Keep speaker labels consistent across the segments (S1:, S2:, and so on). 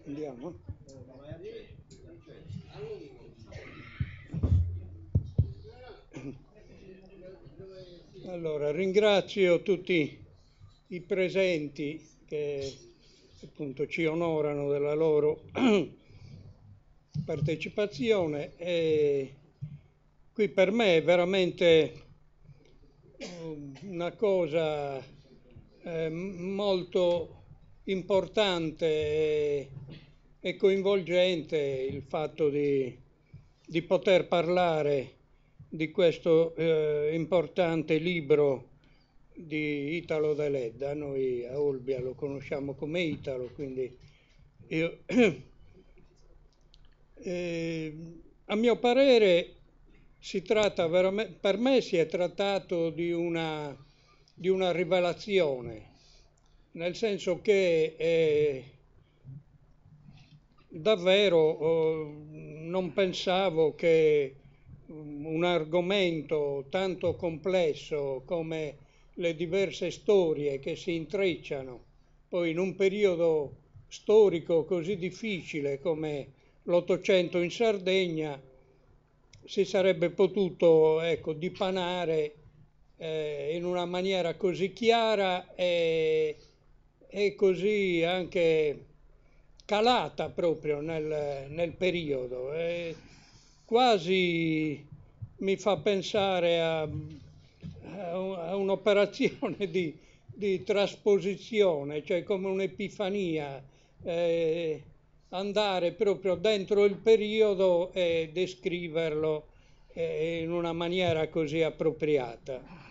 S1: Andiamo. Allora, ringrazio tutti i presenti che appunto ci onorano della loro partecipazione e qui per me è veramente una cosa molto importante e coinvolgente il fatto di poter parlare di questo importante libro di Italo Deledda. Noi a Olbia lo conosciamo come Italo, quindi io, a mio parere si tratta veramente, per me si è trattato di una rivelazione, nel senso che davvero non pensavo che un argomento tanto complesso come le diverse storie che si intrecciano poi in un periodo storico così difficile come l'Ottocento in Sardegna si sarebbe potuto, ecco, dipanare in una maniera così chiara e così anche calata proprio nel periodo. Quasi mi fa pensare a un'operazione di trasposizione, cioè come un'epifania, andare proprio dentro il periodo e descriverlo in una maniera così appropriata.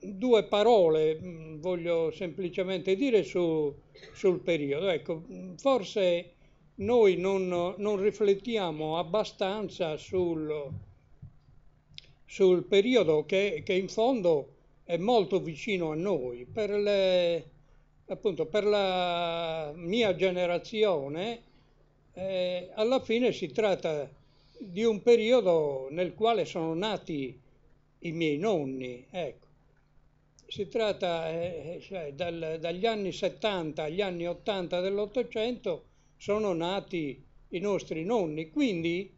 S1: Due parole voglio semplicemente dire sul periodo. Ecco, forse noi non riflettiamo abbastanza sul periodo che in fondo è molto vicino a noi. Appunto, per la mia generazione, alla fine si tratta di un periodo nel quale sono nati i miei nonni, ecco. Si tratta, cioè, dagli anni 70 agli anni 80 dell'Ottocento sono nati i nostri nonni, quindi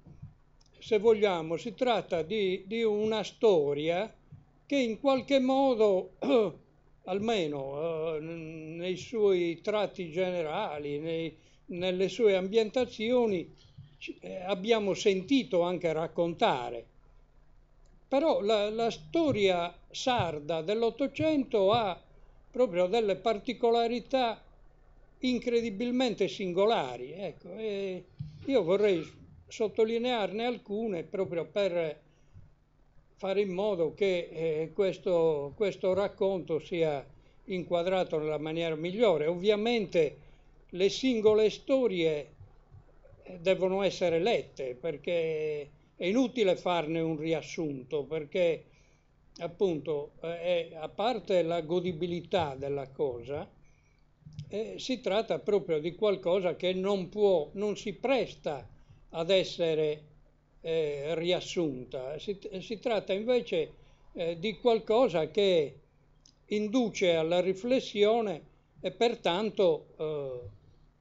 S1: se vogliamo si tratta di una storia che in qualche modo, almeno nei suoi tratti generali, nelle sue ambientazioni, abbiamo sentito anche raccontare. Però la storia sarda dell'Ottocento ha proprio delle particolarità incredibilmente singolari. Ecco, e io vorrei sottolinearne alcune proprio per fare in modo che questo racconto sia inquadrato nella maniera migliore. Ovviamente le singole storie devono essere lette perché è inutile farne un riassunto perché appunto a parte la godibilità della cosa, si tratta proprio di qualcosa che non si presta ad essere riassunta. Si tratta invece di qualcosa che induce alla riflessione e pertanto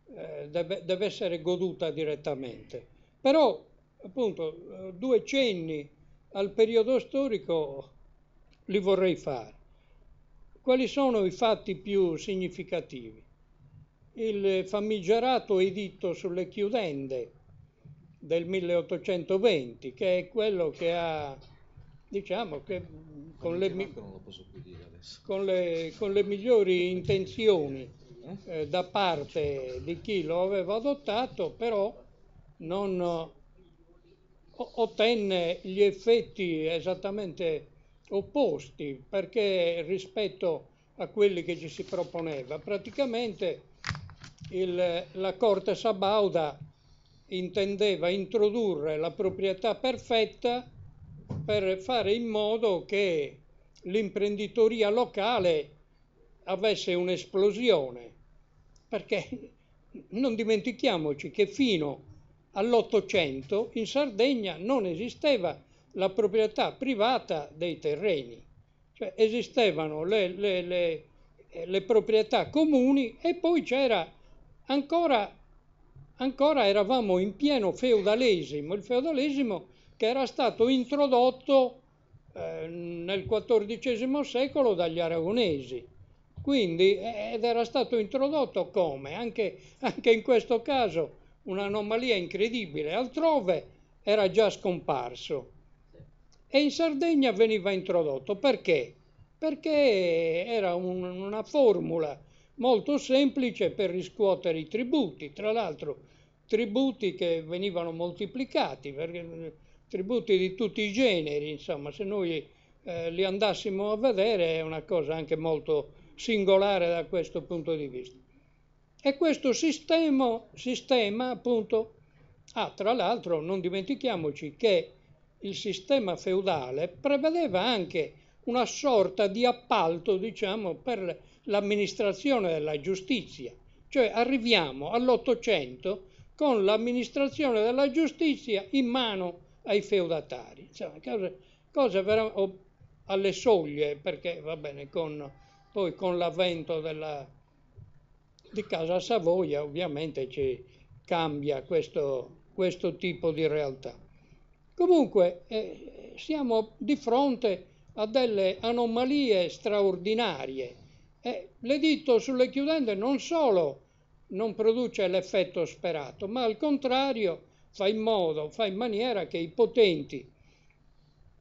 S1: deve essere goduta direttamente. Però, appunto, due cenni al periodo storico li vorrei fare. Quali sono i fatti più significativi? Il famigerato editto sulle chiudende del 1820, che è quello che ha, diciamo, che con con le migliori intenzioni da parte di chi lo aveva adottato, però non ottenne gli effetti esattamente opposti, perché rispetto a quelli che ci si proponeva, praticamente la Corte Sabauda intendeva introdurre la proprietà perfetta per fare in modo che l'imprenditoria locale avesse un'esplosione, perché non dimentichiamoci che fino all'Ottocento in Sardegna non esisteva la proprietà privata dei terreni, cioè esistevano le proprietà comuni e poi c'era ancora, ancora eravamo in pieno feudalesimo, il feudalesimo che era stato introdotto nel XIV secolo dagli aragonesi. Quindi, ed era stato introdotto come? Anche in questo caso un'anomalia incredibile. Altrove era già scomparso e in Sardegna veniva introdotto. Perché? Perché era una formula molto semplice per riscuotere i tributi, tra l'altro tributi che venivano moltiplicati, perché tributi di tutti i generi, insomma, se noi li andassimo a vedere è una cosa anche molto singolare da questo punto di vista. E questo sistema appunto, tra l'altro non dimentichiamoci che il sistema feudale prevedeva anche una sorta di appalto, diciamo, per l'amministrazione della giustizia. Cioè arriviamo all'Ottocento con l'amministrazione della giustizia in mano ai feudatari. Insomma, cose veramente alle soglie, perché va bene, poi con l'avvento di Casa Savoia ovviamente ci cambia questo tipo di realtà. Comunque siamo di fronte a delle anomalie straordinarie. L'editto sulle chiudende non solo non produce l'effetto sperato, ma al contrario fa in maniera che i potenti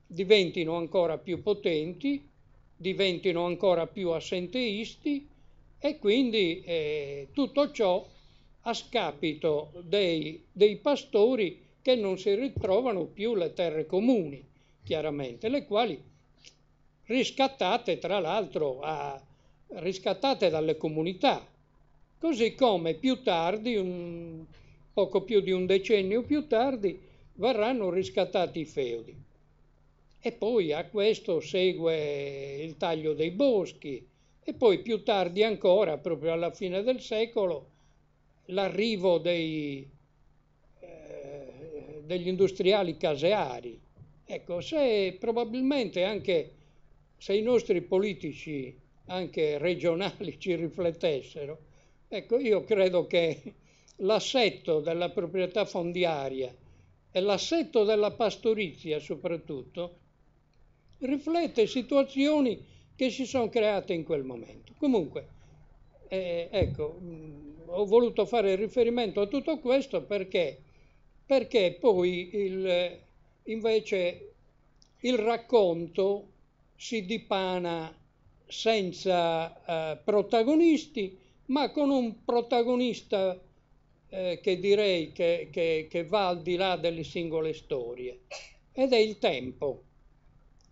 S1: diventino ancora più potenti, diventino ancora più assenteisti e quindi tutto ciò a scapito dei pastori che non si ritrovano più le terre comuni, chiaramente, le quali riscattate tra l'altro riscattate dalle comunità, così come più tardi, poco più di un decennio più tardi, verranno riscattati i feudi. E poi a questo segue il taglio dei boschi e poi più tardi ancora, proprio alla fine del secolo, l'arrivo degli industriali caseari. Ecco, se probabilmente anche se i nostri politici, anche regionali, ci riflettessero, ecco, io credo che l'assetto della proprietà fondiaria e l'assetto della pastorizia soprattutto riflette situazioni che si sono create in quel momento. Comunque, ecco, ho voluto fare riferimento a tutto questo perché poi invece il racconto si dipana senza protagonisti, ma con un protagonista che direi che va al di là delle singole storie, ed è il tempo.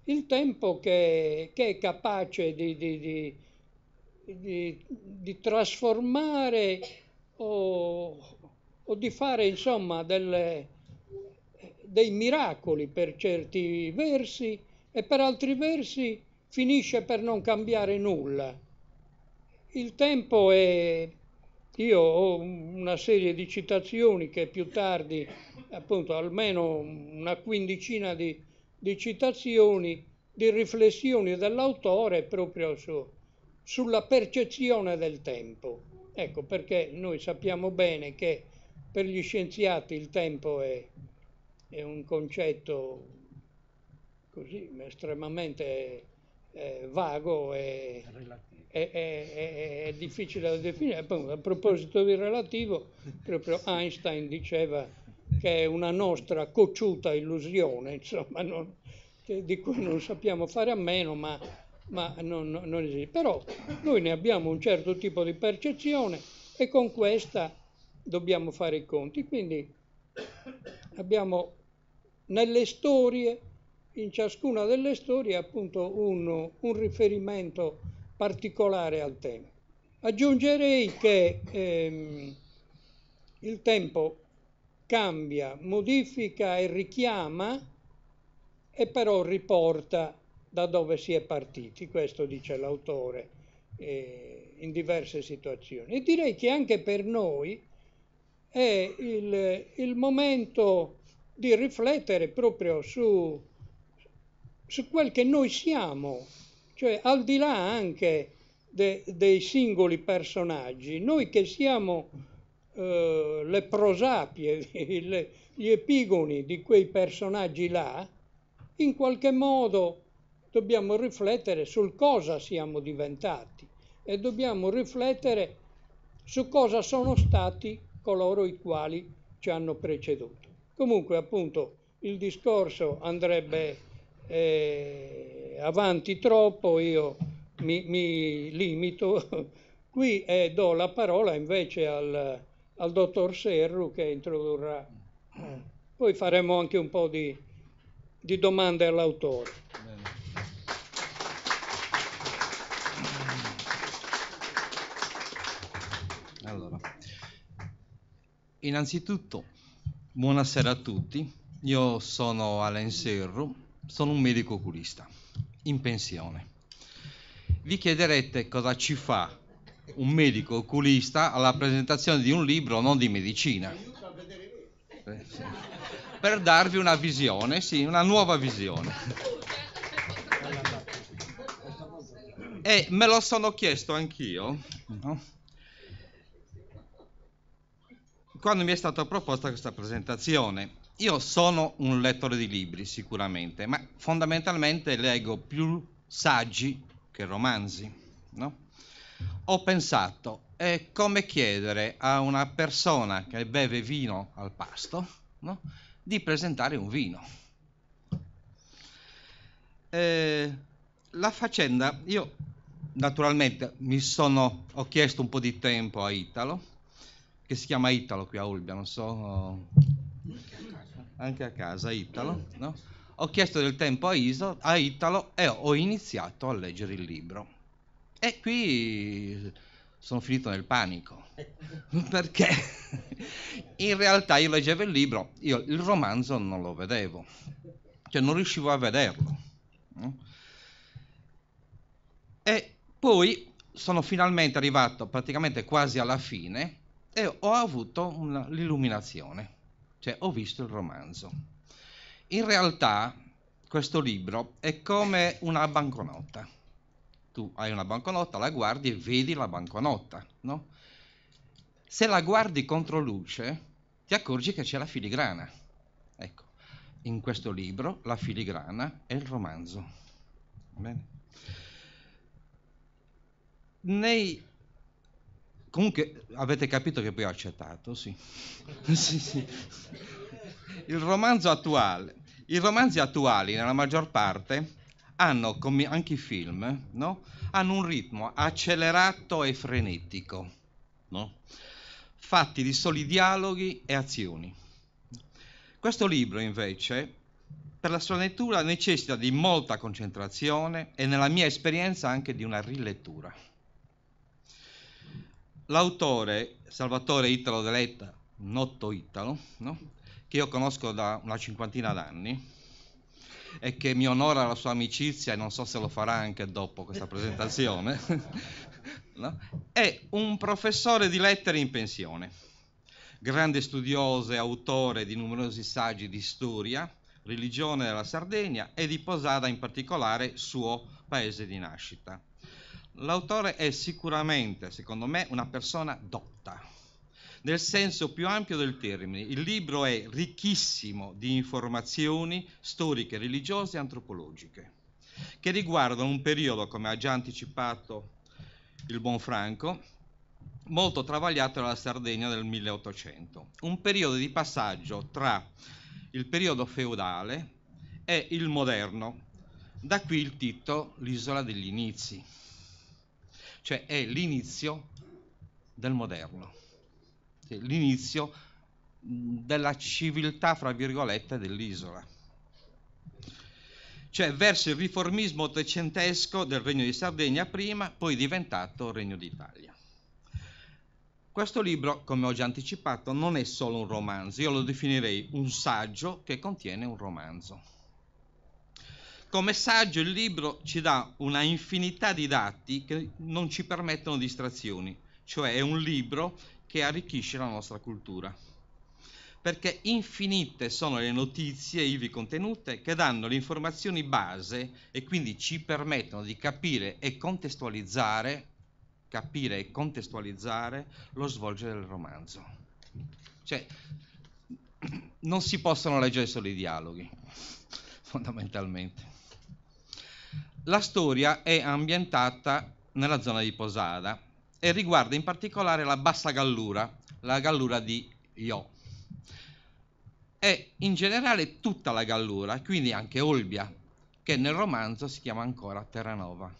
S1: Il tempo che è capace di trasformare o di fare, insomma, dei miracoli per certi versi e per altri versi finisce per non cambiare nulla. Il tempo è... Io ho una serie di citazioni che più tardi, appunto, almeno una quindicina di citazioni, di riflessioni dell'autore proprio sulla percezione del tempo. Ecco, perché noi sappiamo bene che per gli scienziati il tempo è un concetto così estremamente vago e è difficile da definire. A proposito di relativo, proprio Einstein diceva che è una nostra cocciuta illusione, insomma, di cui non sappiamo fare a meno, ma non esiste. Però noi ne abbiamo un certo tipo di percezione e con questa dobbiamo fare i conti. Quindi abbiamo nelle storie, in ciascuna delle storie, appunto un riferimento particolare al tema. Aggiungerei che il tempo cambia, modifica e richiama e però riporta da dove si è partiti, questo dice l'autore in diverse situazioni. E direi che anche per noi è il momento di riflettere proprio su quel che noi siamo, cioè al di là anche dei singoli personaggi, noi che siamo le prosapie, gli epigoni di quei personaggi là, in qualche modo dobbiamo riflettere sul cosa siamo diventati e dobbiamo riflettere su cosa sono stati coloro i quali ci hanno preceduto. Comunque, appunto, il discorso andrebbe avanti troppo, io mi limito qui e do la parola invece al dottor Serru che introdurrà. Poi faremo anche un po' di domande all'autore.
S2: Allora, innanzitutto, buonasera a tutti. Io sono Alain Serru, sono un medico oculista in pensione. Vi chiederete cosa ci fa un medico oculista alla presentazione di un libro non di medicina. Per darvi una visione, sì, una nuova visione. E me lo sono chiesto anch'io, no? Quando mi è stata proposta questa presentazione. Io sono un lettore di libri sicuramente, ma fondamentalmente leggo più saggi che romanzi, no? Ho pensato, è come chiedere a una persona che beve vino al pasto, no? Di presentare un vino. La faccenda, io naturalmente ho chiesto un po' di tempo a Italo, che si chiama Italo qui a Olbia, non so, anche a casa Italo, no? Ho chiesto del tempo a Italo e ho iniziato a leggere il libro. E qui sono finito nel panico, perché in realtà io leggevo il libro, io il romanzo non lo vedevo, cioè non riuscivo a vederlo, no? E poi sono finalmente arrivato praticamente quasi alla fine e ho avuto l'illuminazione, cioè ho visto il romanzo. In realtà questo libro è come una banconota. Tu hai una banconota, la guardi e vedi la banconota, no? Se la guardi contro luce ti accorgi che c'è la filigrana. Ecco, in questo libro la filigrana è il romanzo. Bene? Comunque avete capito che poi ho accettato, sì. Sì. I romanzi attuali nella maggior parte hanno, come anche i film, no? Hanno un ritmo accelerato e frenetico, no? Fatti di soli dialoghi e azioni. Questo libro invece, per la sua lettura, necessita di molta concentrazione e nella mia esperienza anche di una rilettura. L'autore, Salvatore Italo Deletta, noto Italo, no? Che io conosco da una cinquantina d'anni e che mi onora la sua amicizia e non so se lo farà anche dopo questa presentazione, no? È un professore di lettere in pensione, grande studioso e autore di numerosi saggi di storia, religione della Sardegna e di Posada in particolare, suo paese di nascita. L'autore è sicuramente, secondo me, una persona dotta, nel senso più ampio del termine. Il libro è ricchissimo di informazioni storiche, religiose e antropologiche, che riguardano un periodo, come ha già anticipato il buon Franco, molto travagliato dalla Sardegna del 1800. Un periodo di passaggio tra il periodo feudale e il moderno. Da qui il titolo L'isola degli inizi. Cioè è l'inizio del moderno, l'inizio della civiltà, fra virgolette, dell'isola. Cioè verso il riformismo ottocentesco del Regno di Sardegna prima, poi diventato Regno d'Italia. Questo libro, come ho già anticipato, non è solo un romanzo, io lo definirei un saggio che contiene un romanzo. Come saggio il libro ci dà una infinità di dati che non ci permettono distrazioni, cioè è un libro che arricchisce la nostra cultura, perché infinite sono le notizie ivi contenute che danno le informazioni base e quindi ci permettono di capire e contestualizzare capire e contestualizzare lo svolgere del romanzo. Cioè, non si possono leggere solo i dialoghi, fondamentalmente. La storia è ambientata nella zona di Posada e riguarda in particolare la Bassa Gallura, la Gallura di Io. E in generale tutta la Gallura, quindi anche Olbia, che nel romanzo si chiama ancora Terranova.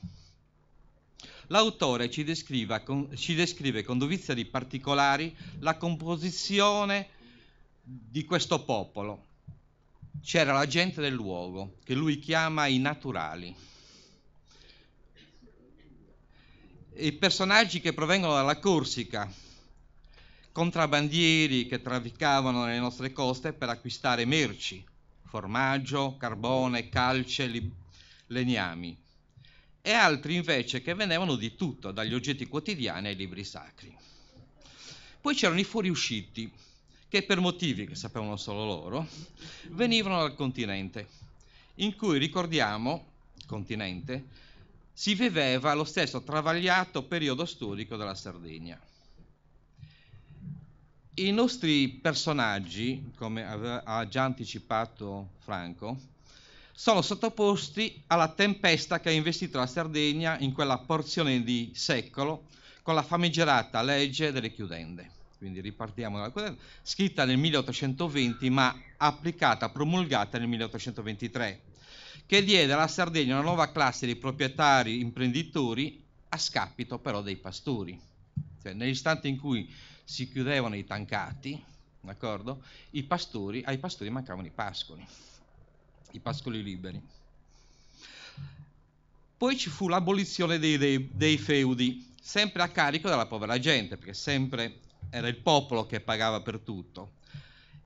S2: L'autore ci descrive con dovizia di particolari la composizione di questo popolo. C'era la gente del luogo, che lui chiama i naturali. I personaggi che provengono dalla Corsica, contrabbandieri che trafficavano nelle nostre coste per acquistare merci, formaggio, carbone, calce, legnami, e altri invece che vendevano di tutto, dagli oggetti quotidiani ai libri sacri. Poi c'erano i fuoriusciti, che per motivi che sapevano solo loro, venivano dal continente, in cui, ricordiamo, continente, si viveva lo stesso travagliato periodo storico della Sardegna. I nostri personaggi, come ha già anticipato Franco, sono sottoposti alla tempesta che ha investito la Sardegna in quella porzione di secolo con la famigerata legge delle chiudende. Quindi ripartiamo dalla chiudenda, scritta nel 1820 ma applicata, promulgata nel 1823, che diede alla Sardegna una nuova classe di proprietari imprenditori a scapito però dei pastori. Cioè, nell'istante in cui si chiudevano i tancati, d'accordo? Ai pastori mancavano i pascoli liberi. Poi ci fu l'abolizione dei feudi, sempre a carico della povera gente, perché sempre era il popolo che pagava per tutto,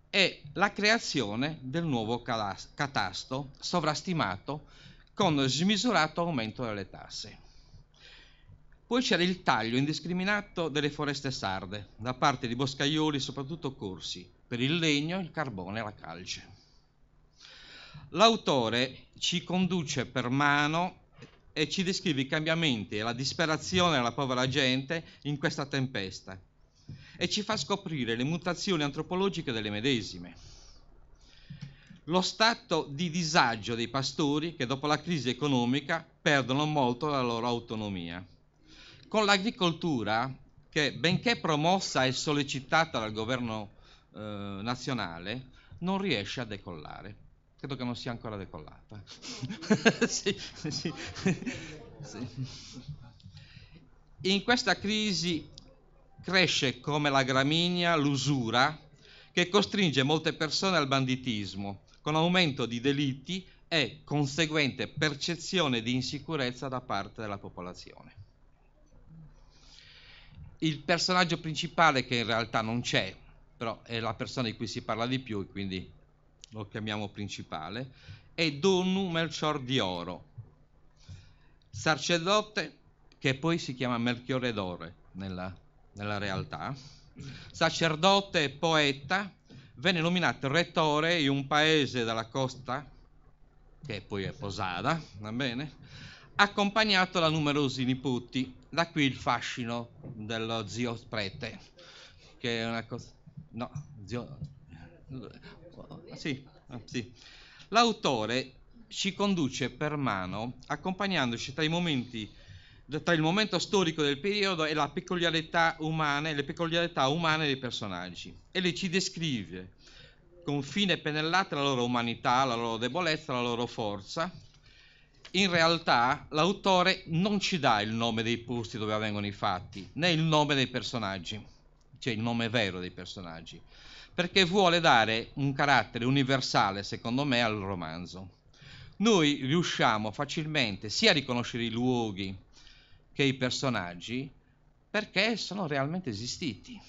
S2: e la creazione del nuovo catasto sovrastimato con smisurato aumento delle tasse. Poi c'era il taglio indiscriminato delle foreste sarde da parte di boscaioli, soprattutto corsi, per il legno, il carbone e la calce. L'autore ci conduce per mano e ci descrive i cambiamenti e la disperazione della povera gente in questa tempesta e ci fa scoprire le mutazioni antropologiche delle medesime. Lo stato di disagio dei pastori che dopo la crisi economica perdono molto la loro autonomia. Con l'agricoltura che, benché promossa e sollecitata dal governo nazionale, non riesce a decollare. Credo che non sia ancora decollata. Sì. In questa crisi cresce come la gramigna l'usura che costringe molte persone al banditismo, con aumento di delitti e conseguente percezione di insicurezza da parte della popolazione. Il personaggio principale, che in realtà non c'è, però è la persona di cui si parla di più e quindi lo chiamiamo principale, è Donu Melchior di Oro, sacerdote che poi si chiama Melchiorre d'Ore nella realtà, sacerdote e poeta, venne nominato rettore in un paese della costa, che poi è Posada, va bene, accompagnato da numerosi nipoti, da qui il fascino dello zio prete, che è una cosa... No, zio... Sì. L'autore ci conduce per mano, accompagnandoci tra il momento storico del periodo e le peculiarità umane dei personaggi, e le ci descrive con fine pennellate la loro umanità, la loro debolezza, la loro forza. In realtà l'autore non ci dà il nome dei posti dove avvengono i fatti, né il nome dei personaggi, cioè il nome vero dei personaggi, perché vuole dare un carattere universale, secondo me, al romanzo. Noi riusciamo facilmente sia a riconoscere i luoghi che i personaggi perché sono realmente esistiti.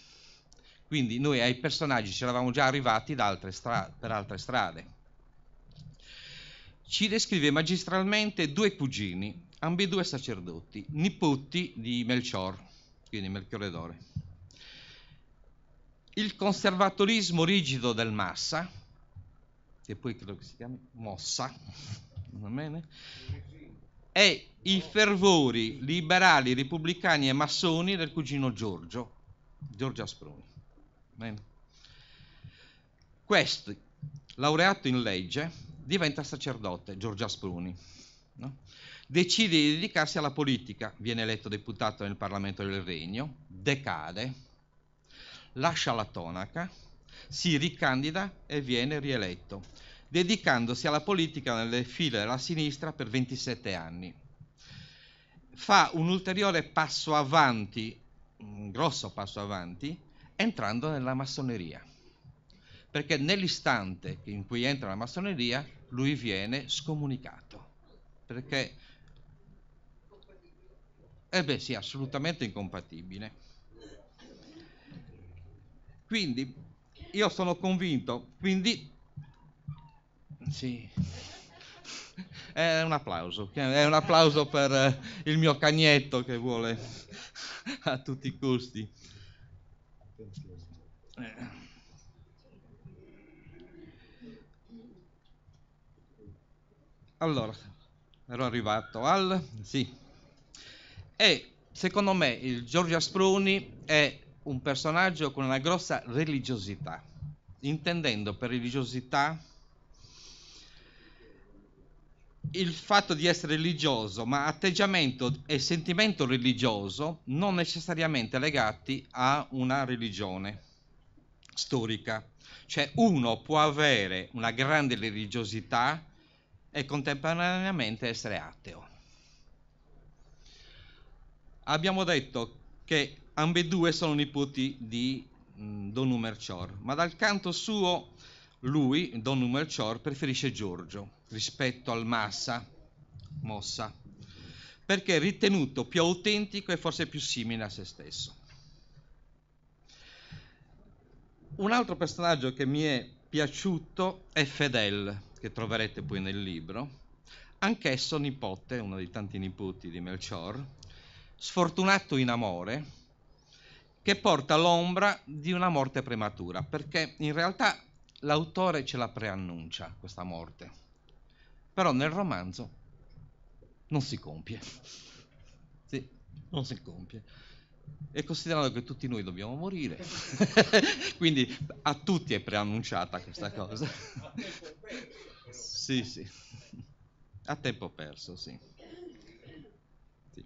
S2: Quindi noi ai personaggi ci eravamo già arrivati da per altre strade. Ci descrive magistralmente due cugini, ambedue sacerdoti, nipoti di Melchior, quindi Melchiorre d'Ore. Il conservatorismo rigido del Massa, che poi credo che si chiami Mossa, va bene? e i fervori liberali, repubblicani e massoni del cugino Giorgio Aspruni. Bene. Questo, laureato in legge, diventa sacerdote, Giorgio Aspruni, no? Decide di dedicarsi alla politica, viene eletto deputato nel Parlamento del Regno, decade, lascia la tonaca, si ricandida e viene rieletto, dedicandosi alla politica nelle file della sinistra per 27 anni. Fa un ulteriore passo avanti, un grosso passo avanti, entrando nella massoneria. Perché nell'istante in cui entra nella massoneria, lui viene scomunicato. Perché, sì, assolutamente incompatibile. Quindi, io sono convinto, sì, è un applauso per il mio cagnetto che vuole a tutti i costi. Allora, ero arrivato sì. E secondo me il Giorgio Aspruni è un personaggio con una grossa religiosità, intendendo per religiosità il fatto di essere religioso, ma atteggiamento e sentimento religioso non necessariamente legati a una religione storica. Cioè uno può avere una grande religiosità e contemporaneamente essere ateo. Abbiamo detto che ambedue sono nipoti di Don Melchior, ma dal canto suo lui, Don Melchior, preferisce Giorgio rispetto al Mossa, perché è ritenuto più autentico e forse più simile a se stesso. Un altro personaggio che mi è piaciuto è Fedel, che troverete poi nel libro, anch'esso nipote, uno dei tanti nipoti di Melchior, sfortunato in amore, che porta l'ombra di una morte prematura, perché in realtà l'autore ce la preannuncia, questa morte, però nel romanzo non si compie. Sì, non si compie. E considerando che tutti noi dobbiamo morire, quindi a tutti è preannunciata questa cosa. Sì, sì. A tempo perso, sì. Sì.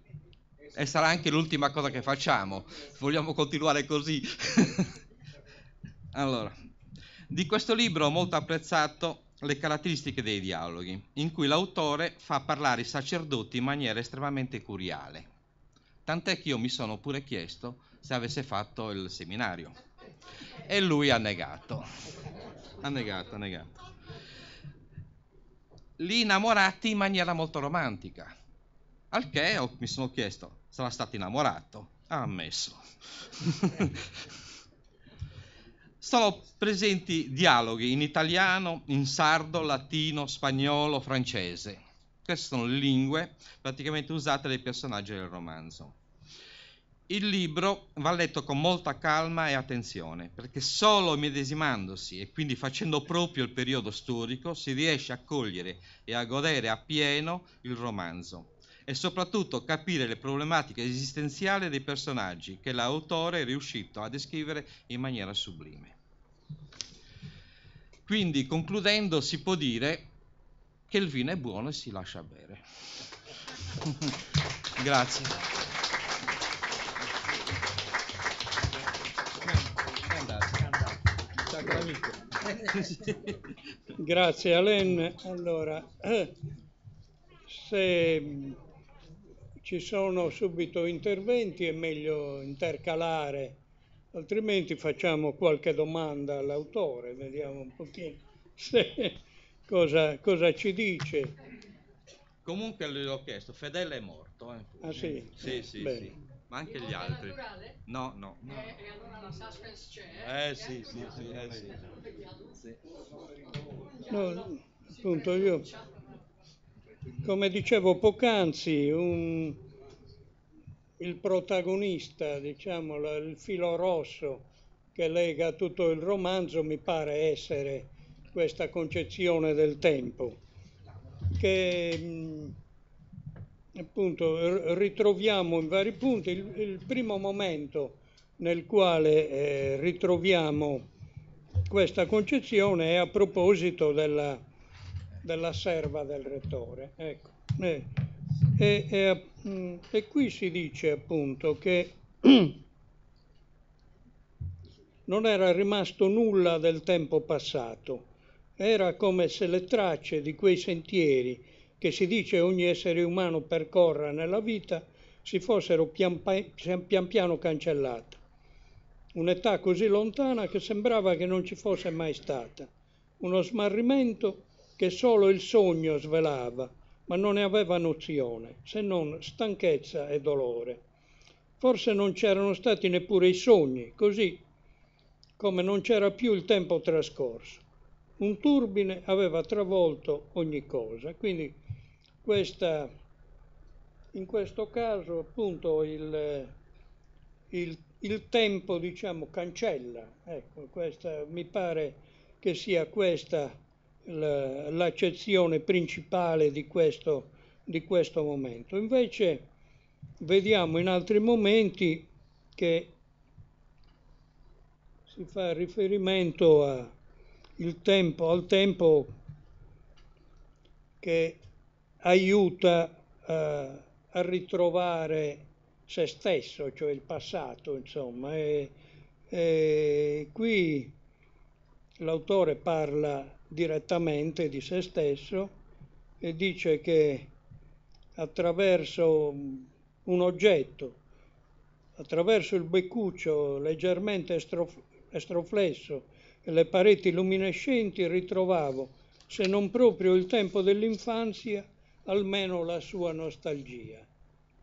S2: E sarà anche l'ultima cosa che facciamo. Vogliamo continuare così? Allora, di questo libro ho molto apprezzato le caratteristiche dei dialoghi, in cui l'autore fa parlare i sacerdoti in maniera estremamente curiale. Tant'è che io mi sono pure chiesto se avesse fatto il seminario. E lui ha negato. Ha negato. Li innamorati in maniera molto romantica. Al che mi sono chiesto, sarà stato innamorato? Ha ammesso. Sono presenti dialoghi in italiano, in sardo, latino, spagnolo, francese. Queste sono le lingue praticamente usate dai personaggi del romanzo. Il libro va letto con molta calma e attenzione, perché solo medesimandosi e quindi facendo proprio il periodo storico si riesce a cogliere e a godere appieno il romanzo e soprattutto capire le problematiche esistenziali dei personaggi che l'autore è riuscito a descrivere in maniera sublime. Quindi, concludendo, si può dire che il vino è buono e si lascia bere. Grazie.
S1: Grazie Alain. Allora, se ci sono subito interventi è meglio intercalare, altrimenti facciamo qualche domanda all'autore, vediamo un pochino cosa ci dice.
S2: Comunque le ho chiesto, Fedele è morto.
S1: Ah sì?
S2: Sì. Ma anche gli altri. No.
S3: E allora la suspense c'è.
S2: Sì.
S1: No, appunto io, come dicevo poc'anzi, il protagonista, diciamo, il filo rosso che lega tutto il romanzo mi pare essere questa concezione del tempo, che appunto ritroviamo in vari punti. Il primo momento nel quale ritroviamo questa concezione è a proposito della serva del rettore. Ecco. E qui si dice appunto che non era rimasto nulla del tempo passato, era come se le tracce di quei sentieri che si dice ogni essere umano percorra nella vita si fossero pian piano cancellate. Un'età così lontana che sembrava che non ci fosse mai stata, uno smarrimento che solo il sogno svelava, ma non ne aveva nozione, se non stanchezza e dolore. Forse non c'erano stati neppure i sogni, così come non c'era più il tempo trascorso. Un turbine aveva travolto ogni cosa, quindi in questo caso appunto il tempo, diciamo, cancella. Ecco, mi pare che sia questa l'accezione principale di questo momento. Invece vediamo in altri momenti che si fa riferimento al tempo che aiuta a ritrovare se stesso, cioè il passato, insomma. E qui l'autore parla direttamente di se stesso e dice che attraverso un oggetto, attraverso il beccuccio leggermente estroflesso e le pareti luminescenti ritrovavo, se non proprio il tempo dell'infanzia, almeno la sua nostalgia.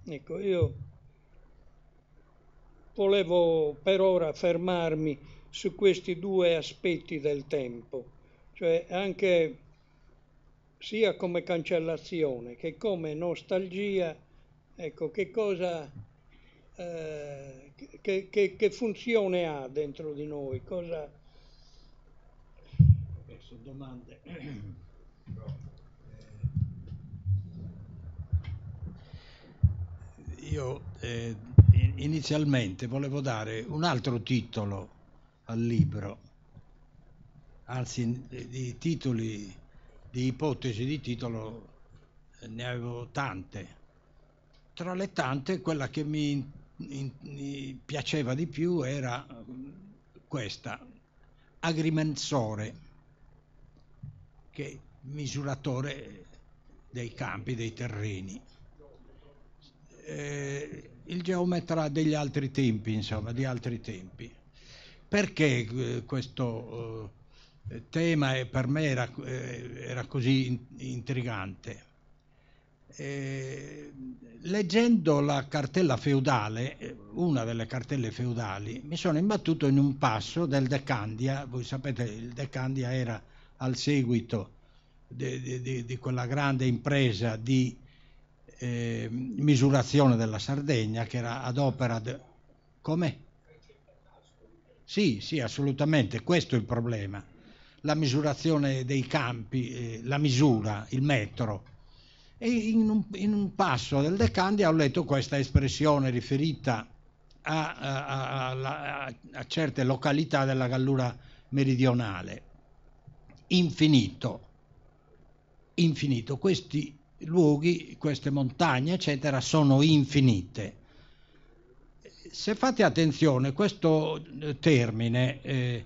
S1: Ecco, io volevo per ora fermarmi su questi due aspetti del tempo, cioè anche sia come cancellazione che come nostalgia, ecco, che cosa, che funzione ha dentro di noi, cosa...
S4: Sono domande. Io inizialmente volevo dare un altro titolo al libro, anzi di titoli, di ipotesi di titolo ne avevo tante. Tra le tante quella che mi piaceva di più era questa, agrimensore, che è misuratore dei campi, dei terreni. Il geometra degli altri tempi, insomma, di altri tempi. Perché questo tema per me era così intrigante? Leggendo la cartella feudale, una delle cartelle feudali, mi sono imbattuto in un passo del De Candia. Voi sapete, il De Candia era al seguito di quella grande impresa di misurazione della Sardegna, che era ad opera come? Sì, assolutamente, questo è il problema, la misurazione dei campi, la misura, il metro. E in un passo del De Candia ho letto questa espressione riferita a certe località della Gallura meridionale: infinito. Questi luoghi, queste montagne, eccetera, sono infinite. Se fate attenzione, questo termine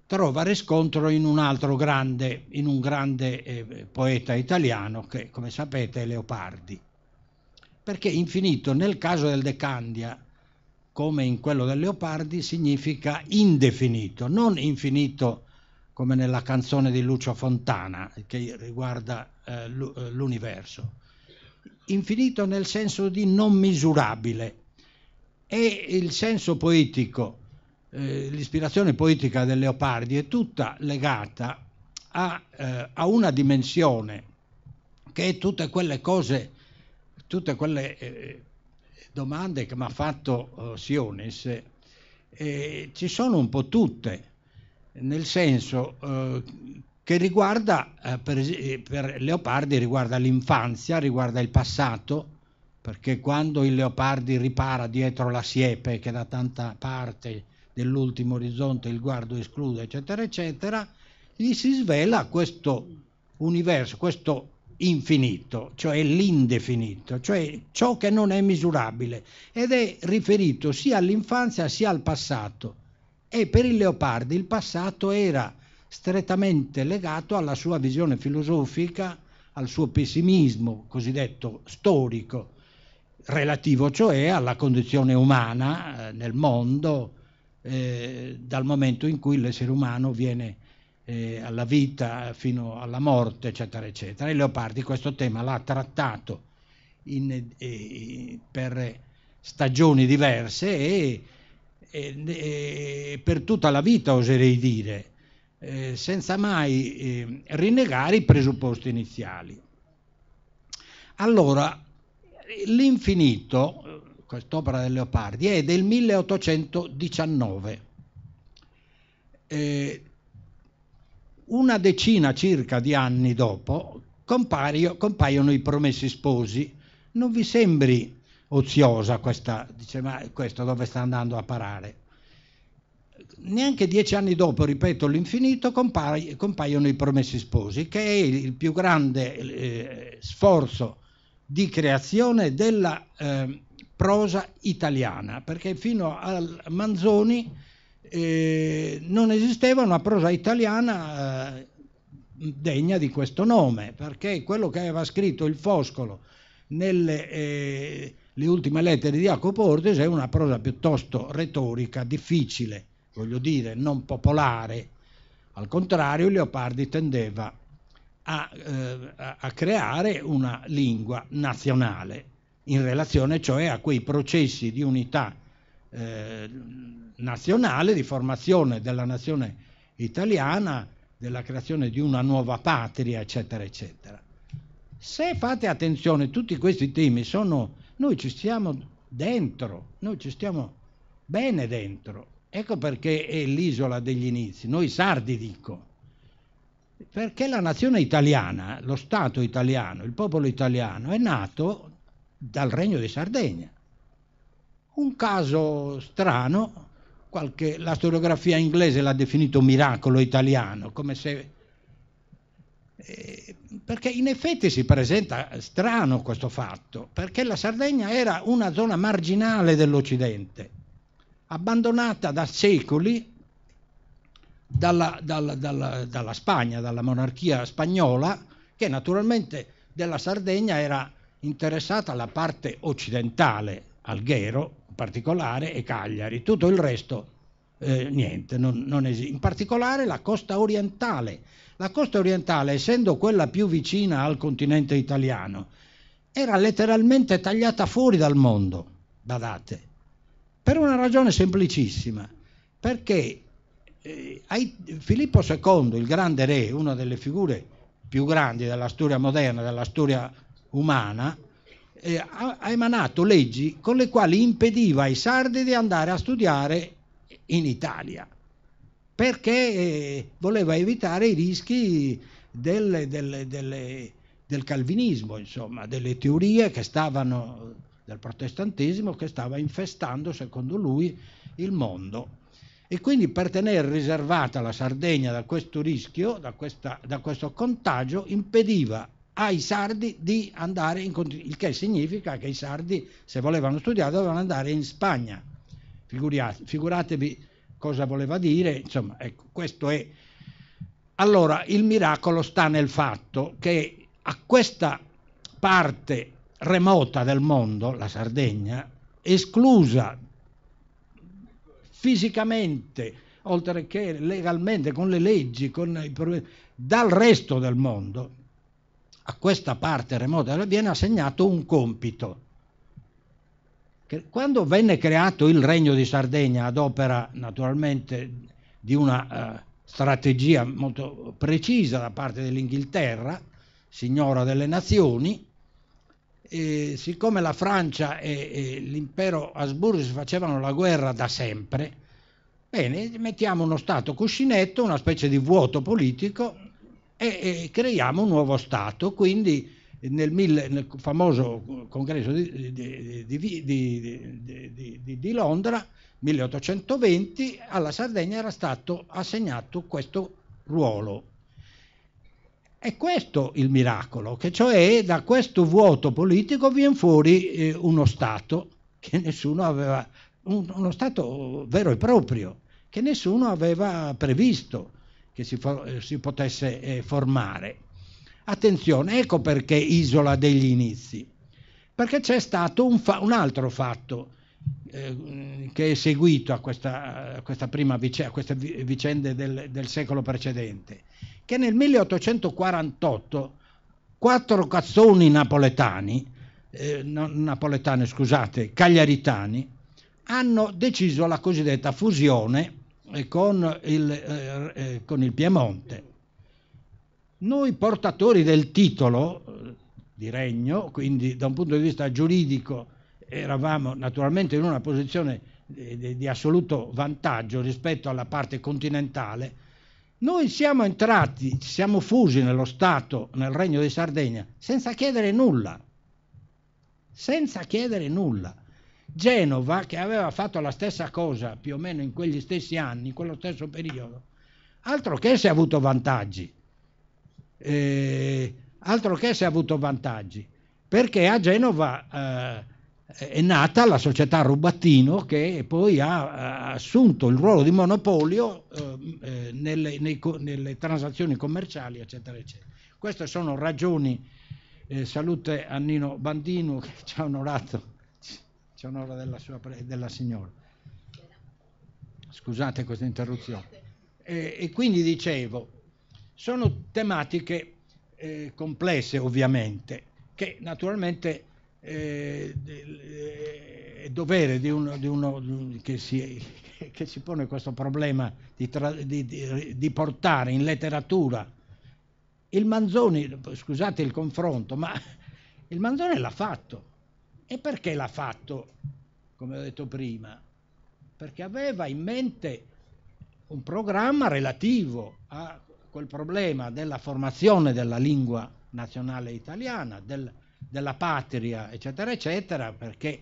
S4: trova riscontro in un grande poeta italiano che, come sapete, è Leopardi. Perché infinito, nel caso del De Candia, come in quello del Leopardi, significa indefinito, non infinito come nella canzone di Lucio Fontana, che riguarda l'universo. Infinito nel senso di non misurabile. E il senso poetico, l'ispirazione poetica del Leopardi è tutta legata a una dimensione che è tutte quelle cose, tutte quelle domande che mi ha fatto Sionis, ci sono un po' tutte, nel senso che riguarda, per Leopardi riguarda l'infanzia, riguarda il passato, perché quando il Leopardi ripara dietro la siepe che da tanta parte dell'ultimo orizzonte il guardo esclude, eccetera, eccetera, gli si svela questo universo, questo infinito, cioè l'indefinito, cioè ciò che non è misurabile, ed è riferito sia all'infanzia sia al passato. E per il Leopardi il passato era strettamente legato alla sua visione filosofica, al suo pessimismo cosiddetto storico, relativo cioè alla condizione umana nel mondo, dal momento in cui l'essere umano viene alla vita fino alla morte, eccetera, eccetera. E Leopardi questo tema l'ha trattato per stagioni diverse e per tutta la vita, oserei dire, senza mai rinnegare i presupposti iniziali. Allora, l'infinito, quest'opera del Leopardi, è del 1819. Una decina circa di anni dopo compaiono I Promessi Sposi. Non vi sembri oziosa questa, dice, ma questo dove sta andando a parare? Neanche 10 anni dopo, ripeto, l'infinito, compaiono I Promessi Sposi, che è il più grande sforzo di creazione della prosa italiana, perché fino a Manzoni non esisteva una prosa italiana degna di questo nome, perché quello che aveva scritto il Foscolo nelle le ultime lettere di Jacopo Ortis è una prosa piuttosto retorica, difficile, voglio dire, non popolare. Al contrario, Leopardi tendeva a creare una lingua nazionale, in relazione cioè a quei processi di unità nazionale, di formazione della nazione italiana, della creazione di una nuova patria, eccetera, eccetera. Se fate attenzione, tutti questi temi noi ci stiamo dentro, noi ci stiamo bene dentro. Ecco perché è l'isola degli inizi, noi sardi dico, perché la nazione italiana, lo Stato italiano, il popolo italiano è nato dal Regno di Sardegna. Un caso strano, la storiografia inglese l'ha definito miracolo italiano, come se... perché in effetti si presenta strano questo fatto, perché la Sardegna era una zona marginale dell'Occidente, abbandonata da secoli dalla Spagna, dalla monarchia spagnola, che naturalmente della Sardegna era interessata alla parte occidentale, Alghero in particolare e Cagliari, tutto il resto niente, non esiste. In particolare la costa orientale. La costa orientale, essendo quella più vicina al continente italiano, era letteralmente tagliata fuori dal mondo, badate, per una ragione semplicissima, perché Filippo II, il grande re, una delle figure più grandi della storia moderna, della storia umana, ha emanato leggi con le quali impediva ai sardi di andare a studiare in Italia, perché voleva evitare i rischi del calvinismo, insomma, delle teorie che stavano, del protestantesimo che stava infestando, secondo lui, il mondo. E quindi per tenere riservata la Sardegna da questo rischio, da questo contagio, impediva ai sardi di andare il che significa che i sardi, se volevano studiare, dovevano andare in Spagna. Figuratevi cosa voleva dire, insomma, ecco, questo è. Allora, il miracolo sta nel fatto che a questa parte remota del mondo, la Sardegna, esclusa fisicamente, oltre che legalmente, con le leggi, dal resto del mondo, a questa parte remota viene assegnato un compito. Quando venne creato il Regno di Sardegna, ad opera naturalmente di una strategia molto precisa da parte dell'Inghilterra, signora delle nazioni, siccome la Francia e l'impero Asburgo si facevano la guerra da sempre, bene, mettiamo uno Stato cuscinetto, una specie di vuoto politico, e creiamo un nuovo Stato, quindi nel famoso congresso di Londra, 1820, alla Sardegna era stato assegnato questo ruolo. È questo il miracolo, che cioè da questo vuoto politico viene fuori uno Stato che nessuno aveva, uno Stato vero e proprio, che nessuno aveva previsto che si potesse formare. Attenzione, ecco perché Isola degli inizi, perché c'è stato un altro fatto che è seguito a questa prima a queste vicende del secolo precedente, che nel 1848 4 cazzoni cagliaritani, hanno deciso la cosiddetta fusione con il Piemonte. Noi portatori del titolo di regno, quindi da un punto di vista giuridico, eravamo naturalmente in una posizione di assoluto vantaggio rispetto alla parte continentale. Noi siamo entrati, ci siamo fusi nello Stato, nel Regno di Sardegna, senza chiedere nulla. Senza chiedere nulla. Genova, che aveva fatto la stessa cosa più o meno in quegli stessi anni, in quello stesso periodo, altro che se ha avuto vantaggi. Perché a Genova è nata la società Rubattino, che poi ha assunto il ruolo di monopolio nelle transazioni commerciali, eccetera, eccetera. Queste sono ragioni, salute a Nino Bandino che ci ha onorato, ci onora della signora. Scusate questa interruzione. E quindi dicevo, sono tematiche complesse ovviamente, che naturalmente è dovere di uno che si pone questo problema di portare in letteratura il Manzoni. Scusate il confronto, ma il Manzoni l'ha fatto. E perché l'ha fatto? Come ho detto prima, perché aveva in mente un programma relativo a quel problema della formazione della lingua nazionale italiana, della patria, eccetera, eccetera, perché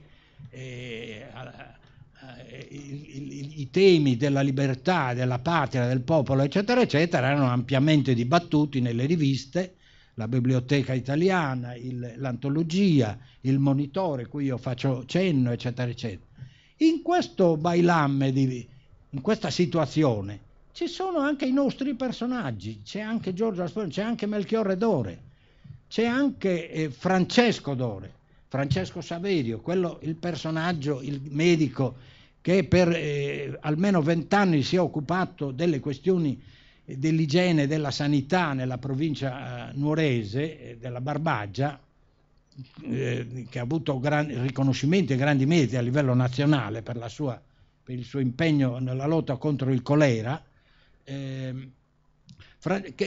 S4: i temi della libertà, della patria, del popolo, eccetera, eccetera, erano ampiamente dibattuti nelle riviste, la Biblioteca Italiana, l'Antologia, il Monitore, cui io faccio cenno, eccetera, eccetera. In questo bailamme, in questa situazione, ci sono anche i nostri personaggi, c'è anche Giorgio Asproni, c'è anche Melchiorre Dore, c'è anche Francesco Dore, Francesco Saverio, il personaggio, il medico che per almeno 20 anni si è occupato delle questioni dell'igiene, della sanità nella provincia nuorese, della Barbagia, che ha avuto riconoscimenti e grandi meriti a livello nazionale per il suo impegno nella lotta contro il colera, che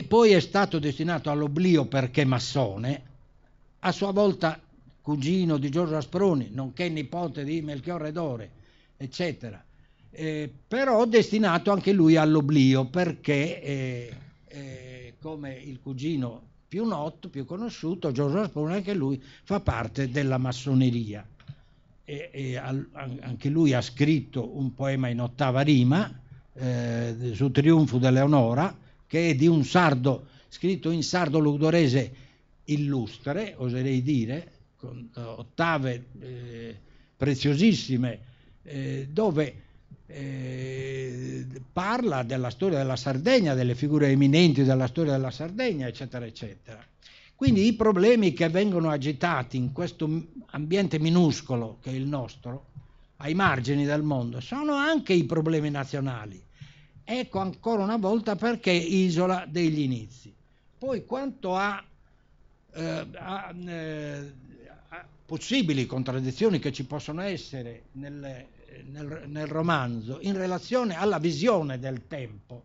S4: poi è stato destinato all'oblio perché massone, a sua volta cugino di Giorgio Asproni, nonché nipote di Melchiorre Dore, eccetera. Però destinato anche lui all'oblio perché come il cugino più noto, più conosciuto, Giorgio Asproni, anche lui fa parte della massoneria anche lui ha scritto un poema in 8ª rima su Trionfo dell'Eleonora, che è di un sardo, scritto in sardo lugdorese illustre, oserei dire, con ottave preziosissime, dove parla della storia della Sardegna, delle figure eminenti della storia della Sardegna, eccetera, eccetera. Quindi i problemi che vengono agitati in questo ambiente minuscolo che è il nostro, ai margini del mondo, sono anche i problemi nazionali. Ecco ancora una volta perché Isola degli inizi. Poi quanto a possibili contraddizioni che ci possono essere nel romanzo in relazione alla visione del tempo.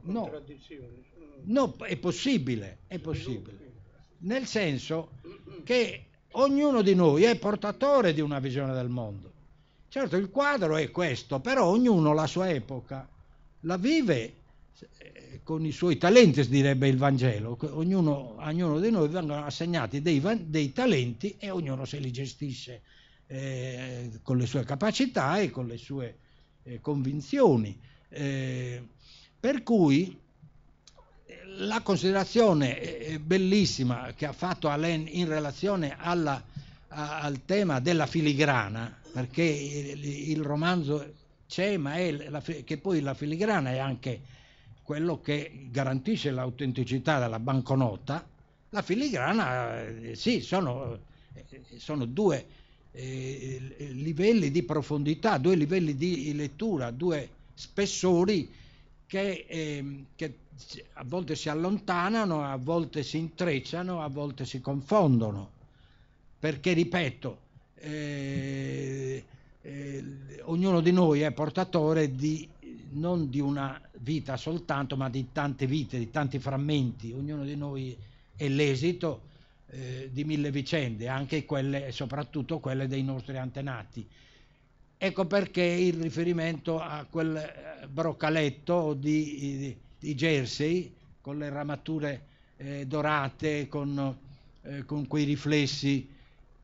S4: No, è possibile, nel senso che ognuno di noi è portatore di una visione del mondo. Certo, il quadro è questo, però ognuno la sua epoca la vive con i suoi talenti, si direbbe il Vangelo. A ognuno di noi vengono assegnati dei talenti e ognuno se li gestisce con le sue capacità e con le sue convinzioni. Per cui la considerazione bellissima che ha fatto Alain in relazione al tema della filigrana, perché il romanzo c'è, ma che poi la filigrana è anche quello che garantisce l'autenticità della banconota. La filigrana, sì, sono due livelli di profondità, due livelli di lettura, due spessori che a volte si allontanano, a volte si intrecciano, a volte si confondono, perché, ripeto, ognuno di noi è portatore non di una vita soltanto, ma di tante vite, di tanti frammenti. Ognuno di noi è l'esito di mille vicende, anche quelle e soprattutto quelle dei nostri antenati. Ecco perché il riferimento a quel broccaletto di Jersey con le ramature dorate, con quei riflessi,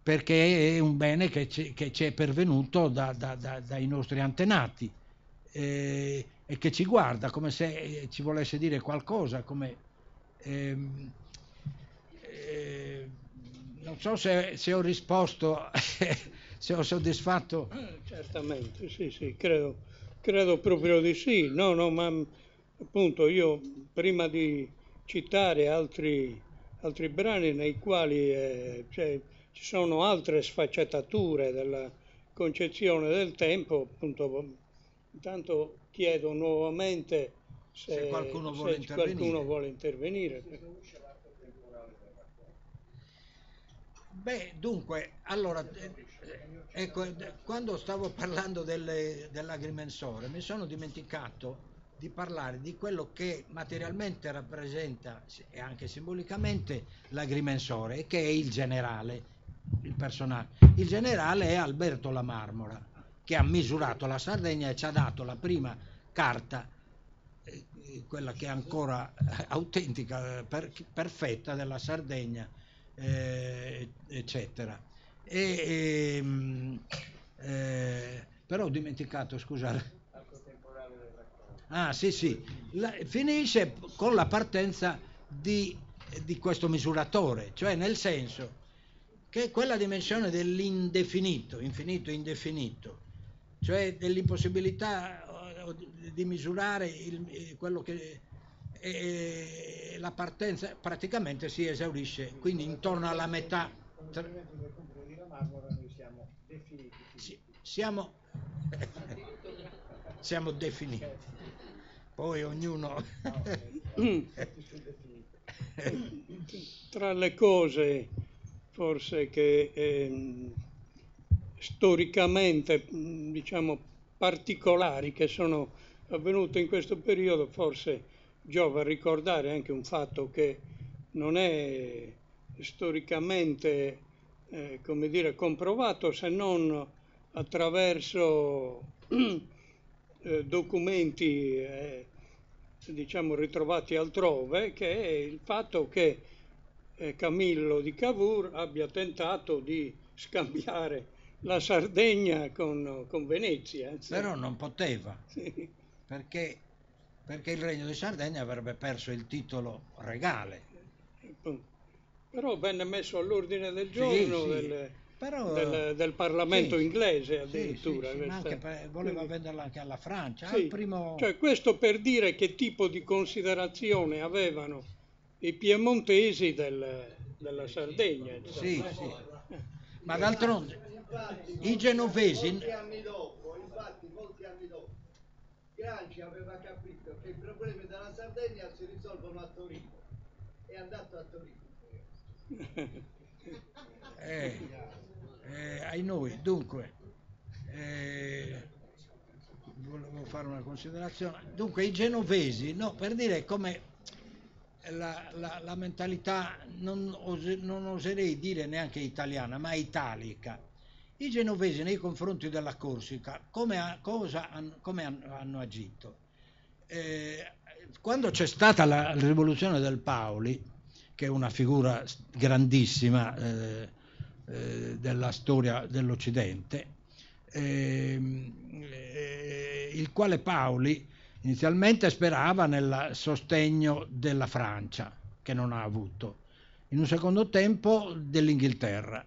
S4: perché è un bene che ci è pervenuto dai nostri antenati e che ci guarda come se ci volesse dire qualcosa, come non so se ho risposto, se ho soddisfatto.
S1: Certamente, sì, credo proprio di sì. No, ma appunto io prima di citare altri brani nei quali ci sono altre sfaccettature della concezione del tempo, appunto, intanto chiedo nuovamente se qualcuno vuole intervenire.
S4: Beh, dunque, allora, ecco, quando stavo parlando dell'agrimensore mi sono dimenticato di parlare di quello che materialmente rappresenta e anche simbolicamente l'agrimensore, e che è il generale, il personaggio. Il generale è Alberto La Marmora, che ha misurato la Sardegna e ci ha dato la prima carta, quella che è ancora autentica, perfetta, della Sardegna, eccetera. Però ho dimenticato, scusate. Sì, finisce con la partenza di questo misuratore, cioè nel senso che quella dimensione dell'indefinito, infinito indefinito, cioè dell'impossibilità di misurare quello che la partenza praticamente si esaurisce, quindi intorno alla metà. Siamo definiti, poi ognuno.
S1: Tra le cose forse che storicamente, diciamo, particolari che sono avvenute in questo periodo, forse giova ricordare anche un fatto che non è storicamente come dire, comprovato, se non attraverso documenti diciamo ritrovati altrove, che è il fatto che Camillo di Cavour abbia tentato di scambiare la Sardegna con Venezia.
S4: Però non poteva,
S1: sì.
S4: perché il Regno di Sardegna avrebbe perso il titolo regale.
S1: Però venne messo all'ordine del giorno del Parlamento inglese addirittura.
S4: Ma anche voleva venderla anche alla Francia.
S1: Cioè, questo per dire che tipo di considerazione avevano i piemontesi della Sardegna.
S4: Ma d'altronde i genovesi...
S5: Molti anni dopo Gramsci aveva capito che i problemi della Sardegna si risolvono a Torino. È andato a Torino.
S4: Ai noi, dunque, volevo fare una considerazione. Dunque, i genovesi, no, per dire come la mentalità, non oserei dire neanche italiana, ma italica. I genovesi nei confronti della Corsica come hanno agito? quando c'è stata la rivoluzione del Paoli, che è una figura grandissima della storia dell'Occidente, il quale Paoli inizialmente sperava nel sostegno della Francia, che non ha avuto, in un secondo tempo dell'Inghilterra,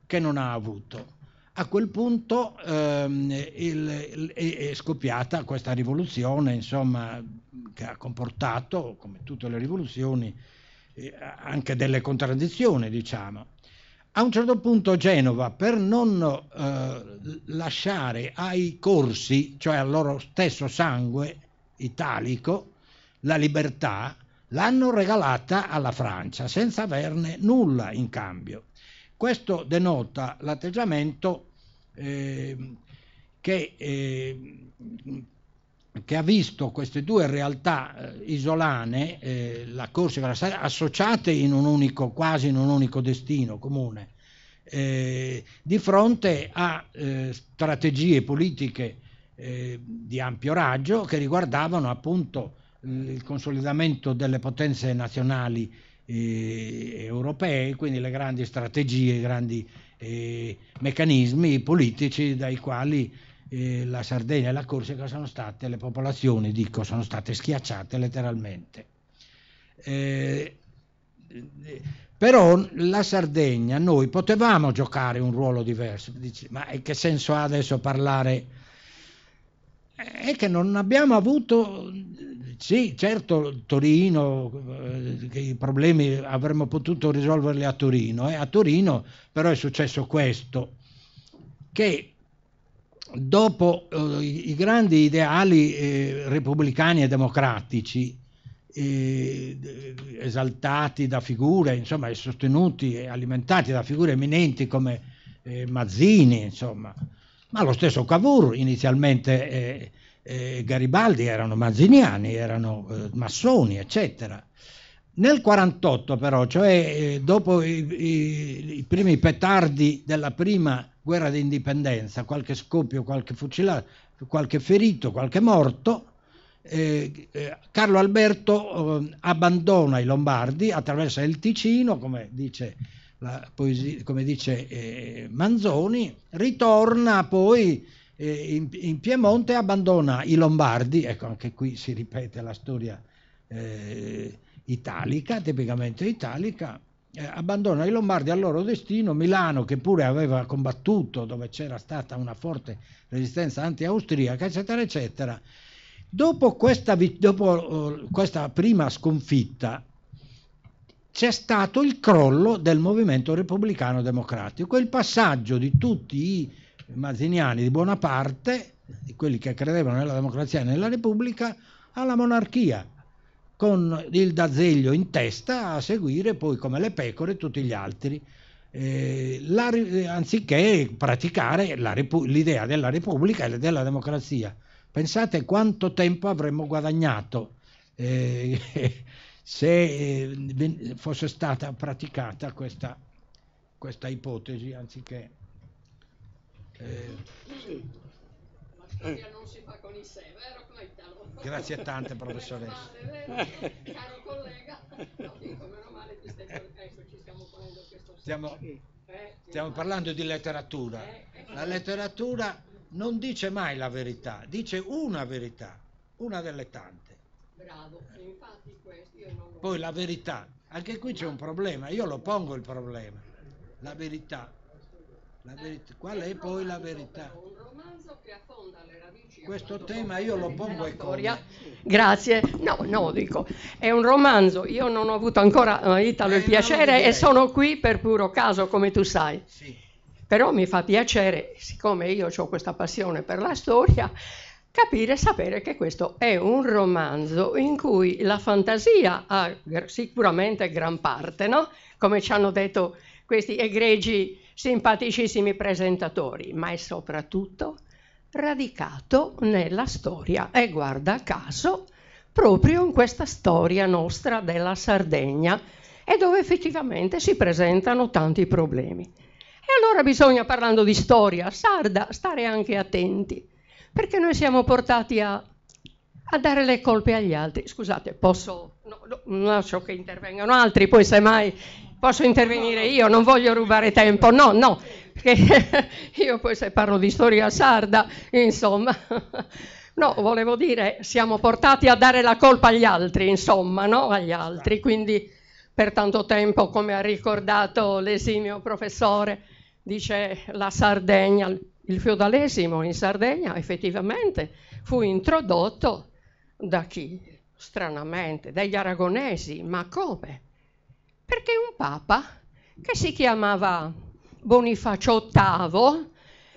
S4: che non ha avuto. A quel punto è scoppiata questa rivoluzione, insomma, che ha comportato, come tutte le rivoluzioni, anche delle contraddizioni, diciamo. A un certo punto Genova, per non lasciare ai corsi, cioè al loro stesso sangue italico, la libertà, l'hanno regalata alla Francia, senza averne nulla in cambio. Questo denota l'atteggiamento che ha visto queste due realtà isolane, la Corsica e la Sardegna, associate in un unico, quasi in un unico destino comune, di fronte a strategie politiche di ampio raggio che riguardavano appunto il consolidamento delle potenze nazionali europee, quindi le grandi strategie, i grandi meccanismi politici dai quali la Sardegna e la Corsica sono state, le popolazioni, dico, sono state schiacciate letteralmente. Però la Sardegna, noi potevamo giocare un ruolo diverso. Ma che senso ha adesso parlare? È che non abbiamo avuto, sì, certo Torino, che i problemi avremmo potuto risolverli a Torino però è successo questo, che dopo i grandi ideali repubblicani e democratici, esaltati da figure, insomma, e sostenuti e alimentati da figure eminenti come Mazzini, insomma, ma lo stesso Cavour inizialmente, Garibaldi erano mazziniani, erano massoni, eccetera. Nel 1948 però, cioè dopo i primi petardi della prima guerra di indipendenza, qualche scoppio, qualche fucilato, qualche ferito, qualche morto, Carlo Alberto abbandona i Lombardi, attraversa il Ticino, come dice Manzoni, ritorna poi in Piemonte, abbandona i Lombardi, ecco, anche qui si ripete la storia italica, tipicamente italica, abbandona i Lombardi al loro destino. Milano, che pure aveva combattuto, dove c'era stata una forte resistenza anti-austriaca, eccetera, eccetera. Dopo questa prima sconfitta c'è stato il crollo del movimento repubblicano democratico, il passaggio di tutti i mazziniani di buona parte, di quelli che credevano nella democrazia e nella repubblica, alla monarchia, con il D'Azeglio in testa a seguire poi come le pecore tutti gli altri, anziché praticare l'idea della repubblica e della democrazia. Pensate quanto tempo avremmo guadagnato se fosse stata praticata questa ipotesi, anziché...
S3: La storia non si fa con i sé, vero Italo?
S4: Grazie tante, professoressa.
S3: Caro collega, no, dico, meno male ti stai adesso ci stiamo ponendo questo...
S4: Stiamo parlando di letteratura. La letteratura non dice mai la verità, dice una verità, una delle tante.
S3: Bravo, infatti questo io non lo...
S4: Poi la verità, anche qui c'è un problema, io lo pongo il problema, la verità. Qual è poi la verità?
S3: Un romanzo che affonda le radici.
S4: Questo tema io lo pongo e come.
S3: Grazie. No, dico, è un romanzo. Io non ho avuto ancora, Italo, il piacere e sono qui per puro caso, come tu sai.
S4: Sì.
S3: Però mi fa piacere, siccome io ho questa passione per la storia, capire e sapere che questo è un romanzo in cui la fantasia ha sicuramente gran parte, no? Come ci hanno detto questi egregi simpaticissimi presentatori, ma è soprattutto radicato nella storia e guarda caso proprio in questa storia nostra della Sardegna e dove effettivamente si presentano tanti problemi. E allora bisogna, parlando di storia sarda, stare anche attenti, perché noi siamo portati a a dare le colpe agli altri. Scusate, posso... non lascio che intervengano altri, poi semmai posso intervenire io, non voglio rubare tempo, no, perché io poi se parlo di storia sarda, insomma... No, volevo dire, siamo portati a dare la colpa agli altri, insomma, no? Agli altri, quindi per tanto tempo, come ha ricordato l'esimio professore, dice la Sardegna, il feudalesimo in Sardegna effettivamente fu introdotto da chi? Stranamente, dagli aragonesi, ma come? Perché un papa che si chiamava Bonifacio VIII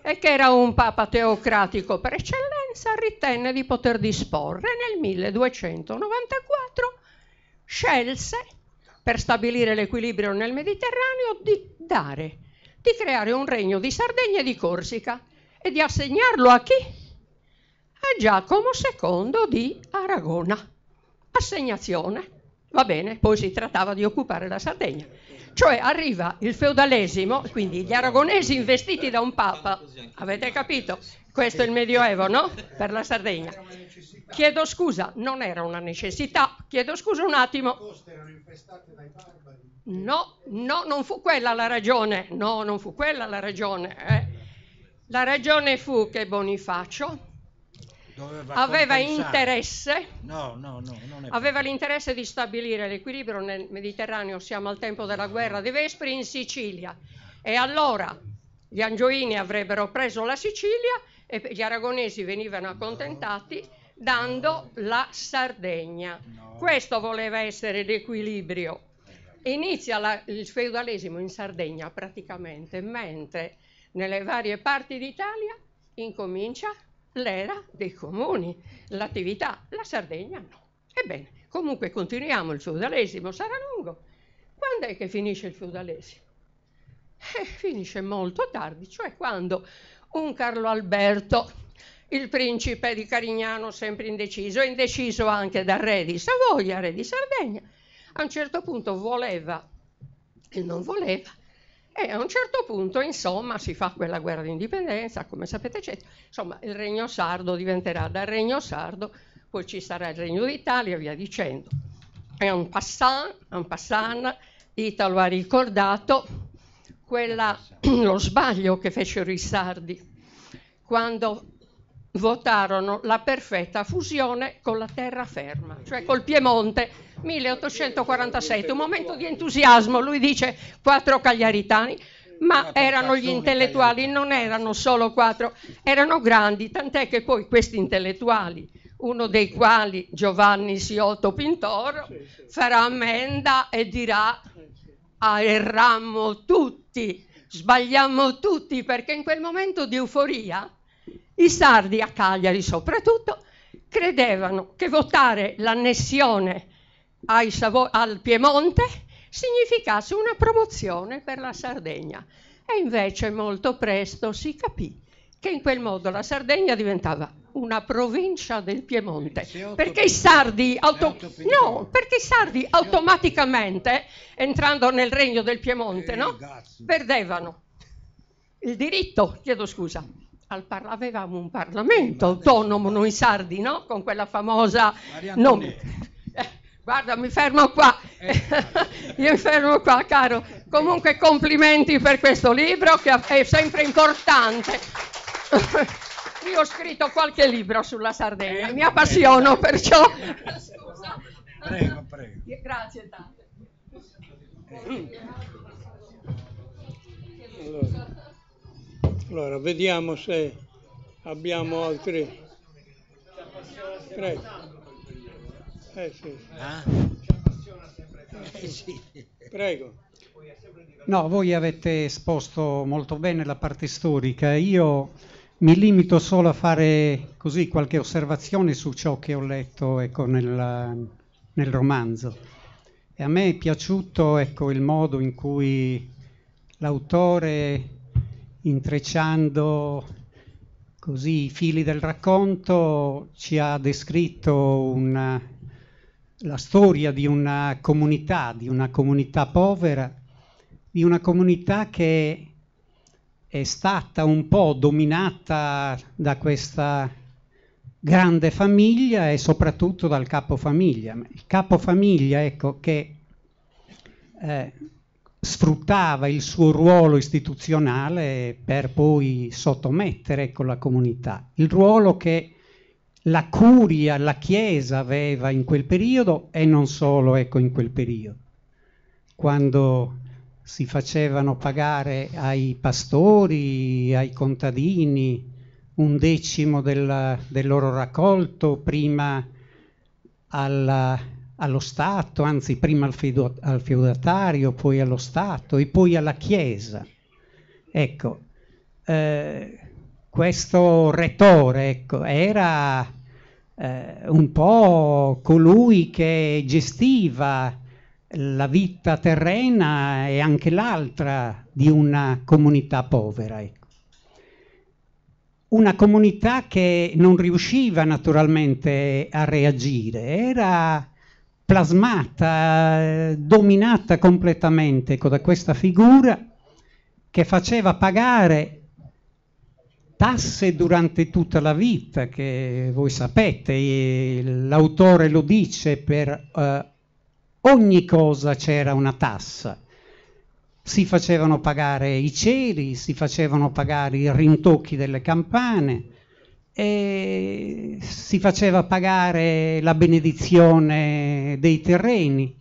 S3: e che era un papa teocratico per eccellenza, ritenne di poter disporre nel 1294, scelse, per stabilire l'equilibrio nel Mediterraneo, di creare un regno di Sardegna e di Corsica e di assegnarlo a chi? A Giacomo II di Aragona. Assegnazione, va bene, poi si trattava di occupare la Sardegna. Cioè arriva il feudalesimo, quindi gli aragonesi investiti da un papa, avete capito? Questo è il Medioevo, no? Per la Sardegna. Chiedo scusa, non era una necessità, chiedo scusa un attimo. No, non fu quella la ragione, no, non fu quella la ragione. La ragione fu che Bonifacio aveva interesse, aveva l'interesse di stabilire l'equilibrio nel Mediterraneo. Siamo al tempo della guerra dei Vespri in Sicilia e allora gli Angioini avrebbero preso la Sicilia e gli aragonesi venivano accontentati dando la Sardegna. Questo voleva essere l'equilibrio. Inizia il feudalesimo in Sardegna praticamente, mentre nelle varie parti d'Italia incomincia l'era dei comuni, l'attività. La Sardegna no. Ebbene, comunque continuiamo, il feudalesimo sarà lungo. Quando è che finisce il feudalesimo? Finisce molto tardi, cioè quando un Carlo Alberto, il principe di Carignano, sempre indeciso anche da re di Savoia, re di Sardegna, a un certo punto voleva e non voleva. E a un certo punto, insomma, si fa quella guerra d'indipendenza, come sapete, eccetera. Insomma, il regno sardo diventerà dal regno sardo, poi ci sarà il regno d'Italia, via dicendo. E en passant, Italo ha ricordato lo sbaglio che fecero i sardi quando votarono la perfetta fusione con la terraferma, cioè col Piemonte, 1847, un momento di entusiasmo. Lui dice 4 cagliaritani, ma erano gli intellettuali, non erano solo 4, erano grandi, tant'è che poi questi intellettuali, uno dei quali Giovanni Siotto Pintor, farà ammenda e dirà: errammo tutti, sbagliammo tutti, perché in quel momento di euforia i sardi, a Cagliari soprattutto, credevano che votare l'annessione al Piemonte significasse una promozione per la Sardegna. E invece molto presto si capì che in quel modo la Sardegna diventava una provincia del Piemonte, perché i sardi automaticamente, entrando nel regno del Piemonte, no, perdevano il diritto, avevamo un Parlamento autonomo noi sardi, no? Con quella famosa... guarda, mi fermo qua. Io mi fermo qua, caro. Comunque complimenti per questo libro che è sempre importante. Io ho scritto qualche libro sulla Sardegna, mi appassiono, perciò... Scusa.
S4: Prego.
S3: Grazie tante.
S1: Allora, vediamo se abbiamo altri. Prego. Sì. Prego.
S6: No, voi avete esposto molto bene la parte storica. Io mi limito solo a fare così qualche osservazione su ciò che ho letto, ecco, nel romanzo. E a me è piaciuto, ecco, il modo in cui l'autore, intrecciando così i fili del racconto, ci ha descritto la storia di una comunità povera, di una comunità che è stata un po' dominata da questa grande famiglia e soprattutto dal capofamiglia. Il capofamiglia, ecco, che sfruttava il suo ruolo istituzionale per poi sottomettere, ecco, la comunità. Il ruolo che la curia, la Chiesa aveva in quel periodo e non solo, ecco, in quel periodo. Quando si facevano pagare ai pastori, ai contadini, 1/10 del loro raccolto, prima allo Stato, anzi prima al feudatario, poi allo Stato e poi alla Chiesa. Ecco, questo retore, ecco, era un po' colui che gestiva la vita terrena e anche l'altra di una comunità povera, ecco. Una comunità che non riusciva naturalmente a reagire, era plasmata, dominata completamente, ecco, da questa figura che faceva pagare tasse durante tutta la vita, che voi sapete, l'autore lo dice, per ogni cosa c'era una tassa. Si facevano pagare i ceri, si facevano pagare i rintocchi delle campane, e si faceva pagare la benedizione dei terreni.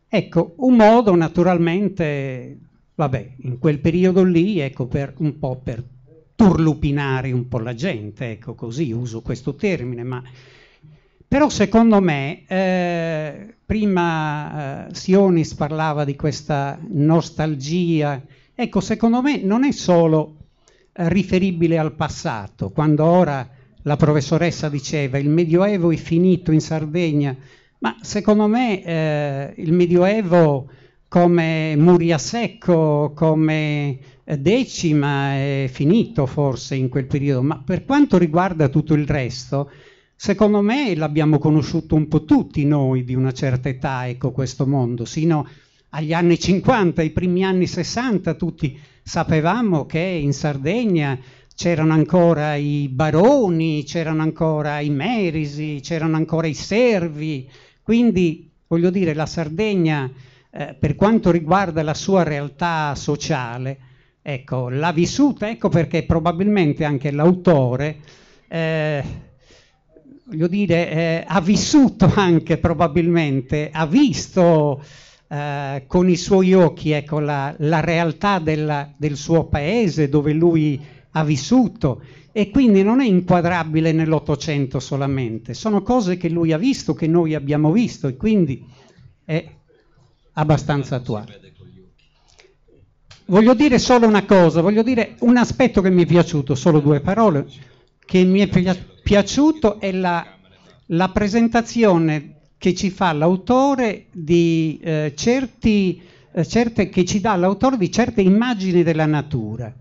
S6: Ecco, un modo naturalmente, vabbè, in quel periodo lì, ecco, per un po' per turlupinare un po' la gente, ecco, così uso questo termine, ma però secondo me, prima Sionis parlava di questa nostalgia, ecco, secondo me non è solo riferibile al passato, quando ora la professoressa diceva il Medioevo è finito in Sardegna, ma secondo me il Medioevo come Muriasecco, come Decima è finito forse in quel periodo, ma per quanto riguarda tutto il resto, secondo me l'abbiamo conosciuto un po' tutti noi di una certa età, ecco, questo mondo, sino agli anni 50, i primi anni 60, tutti sapevamo che in Sardegna c'erano ancora i baroni, c'erano ancora i merisi, c'erano ancora i servi, quindi voglio dire la Sardegna per quanto riguarda la sua realtà sociale, ecco, l'ha vissuta, ecco perché probabilmente anche l'autore voglio dire, ha vissuto anche probabilmente, ha visto con i suoi occhi, ecco, la realtà del suo paese dove lui ha vissuto, e quindi non è inquadrabile nell'Ottocento solamente, sono cose che lui ha visto, che noi abbiamo visto, e quindi è abbastanza attuale. Voglio dire solo una cosa, voglio dire un aspetto che mi è piaciuto, solo 2 parole, che mi è piaciuto è la presentazione che ci fa l'autore di che ci dà l'autore di certe immagini della natura.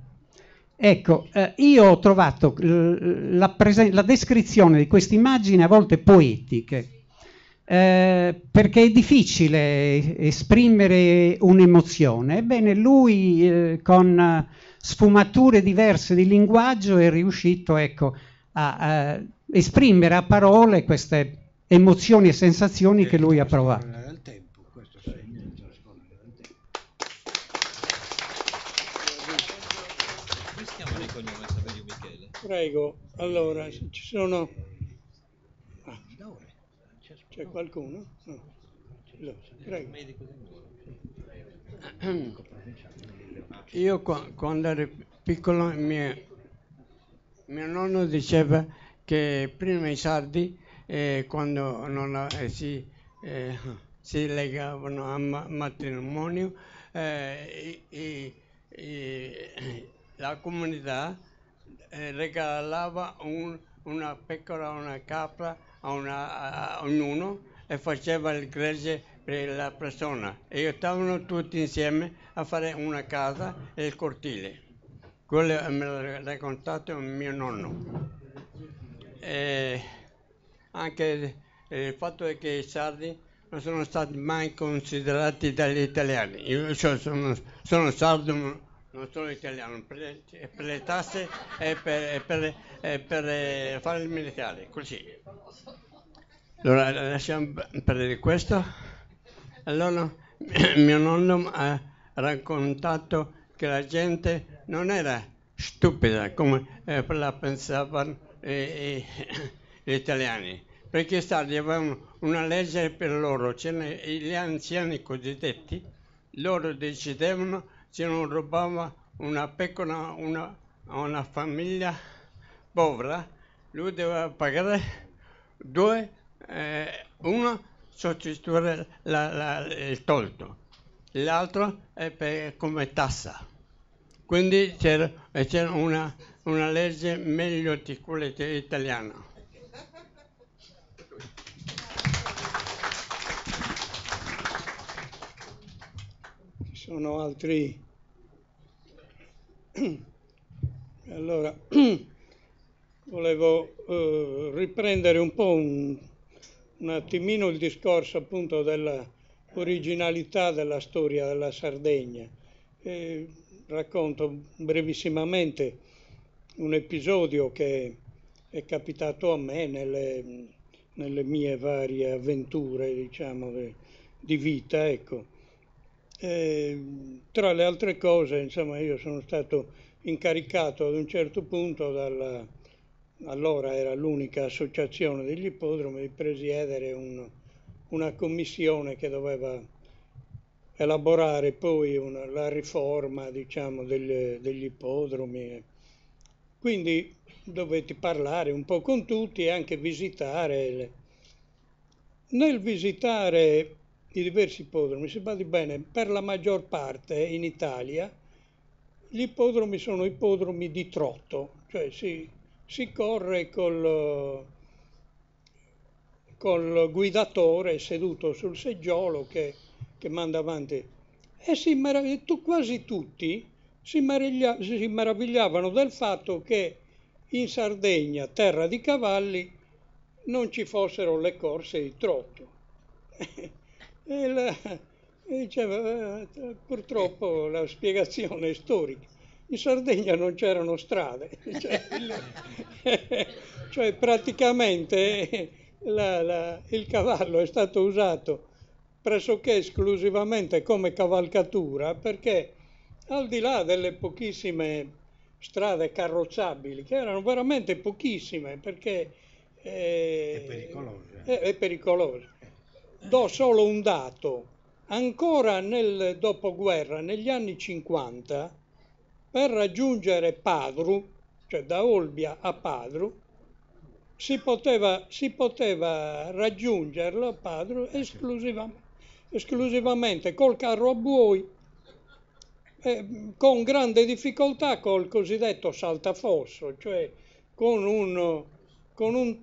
S6: Ecco, io ho trovato la descrizione di queste immagini a volte poetiche, perché è difficile esprimere un'emozione. Ebbene, lui con sfumature diverse di linguaggio è riuscito, ecco, a esprimere a parole queste emozioni e sensazioni che lui ha provato.
S1: Prego, allora, ci sono... c'è qualcuno? No. Prego.
S7: Io quando ero piccolo mio nonno diceva che prima i sardi quando non si legavano a matrimonio la comunità regalava una pecora, una capra a ognuno e faceva il gregge per la persona e aiutavano tutti insieme a fare una casa e il cortile. Quello me l'ha raccontato mio nonno. Anche il fatto è che i sardi non sono stati mai considerati dagli italiani. Io sono sardo, non solo italiano, per le tasse e per fare il militare, così. Allora lasciamo perdere questo. Allora mio nonno ha raccontato che la gente non era stupida come la pensavano gli italiani, perché avevano una legge per loro, gli anziani cosiddetti, loro decidevano se non rubava una pecora a una famiglia povera, lui doveva pagare uno sostituire il tolto, l'altro è come tassa. Quindi c'era una legge meglio di quella italiana.
S1: Ci sono altri. Allora, volevo riprendere un po' un attimino il discorso appunto della originalità della storia della Sardegna. Racconto brevissimamente un episodio che è capitato a me nelle mie varie avventure, diciamo, di vita, ecco. Tra le altre cose, insomma, io sono stato incaricato ad un certo punto allora era l'unica associazione degli ippodromi, di presiedere una commissione che doveva elaborare poi la riforma, diciamo, degli ippodromi. Quindi dovetti parlare un po' con tutti e anche visitare. Nel visitare i diversi ippodromi, si badi bene, per la maggior parte in Italia gli ippodromi sono ippodromi di trotto, cioè si corre col guidatore seduto sul seggiolo che manda avanti. E quasi tutti si meravigliavano del fatto che in Sardegna, terra di cavalli, non ci fossero le corse di trotto. E diceva, purtroppo la spiegazione è storica. In Sardegna non c'erano strade, cioè praticamente il cavallo è stato usato pressoché esclusivamente come cavalcatura, perché al di là delle pochissime strade carrozzabili, che erano veramente pochissime, perché è pericoloso. Do solo un dato: ancora nel dopoguerra, negli anni 50, per raggiungere Padru, cioè da Olbia a Padru, si poteva raggiungerlo a Padru esclusivamente col carro a buoi, con grande difficoltà col cosiddetto saltafosso, cioè con un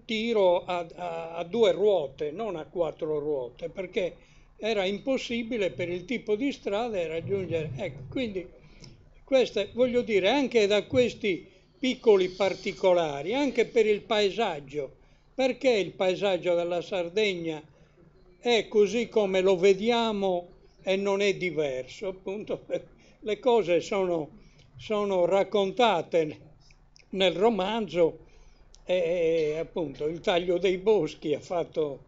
S1: tiro a 2 ruote, non a 4 ruote, perché era impossibile per il tipo di strada raggiungere. Ecco, quindi voglio dire, anche da questi piccoli particolari, anche per il paesaggio, perché il paesaggio della Sardegna è così come lo vediamo e non è diverso, appunto. Le cose sono raccontate nel romanzo e appunto il taglio dei boschi ha fatto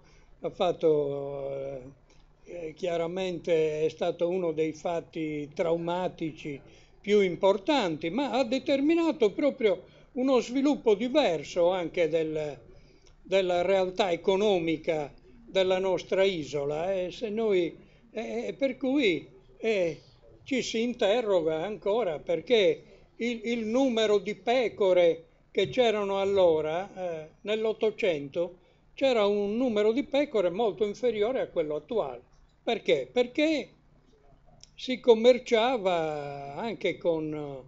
S1: chiaramente è stato uno dei fatti traumatici più importanti, ma ha determinato proprio uno sviluppo diverso anche della realtà economica della nostra isola, per cui ci si interroga ancora perché il numero di pecore che c'erano allora, nell'Ottocento, c'era un numero di pecore molto inferiore a quello attuale. Perché? Perché si commerciava anche con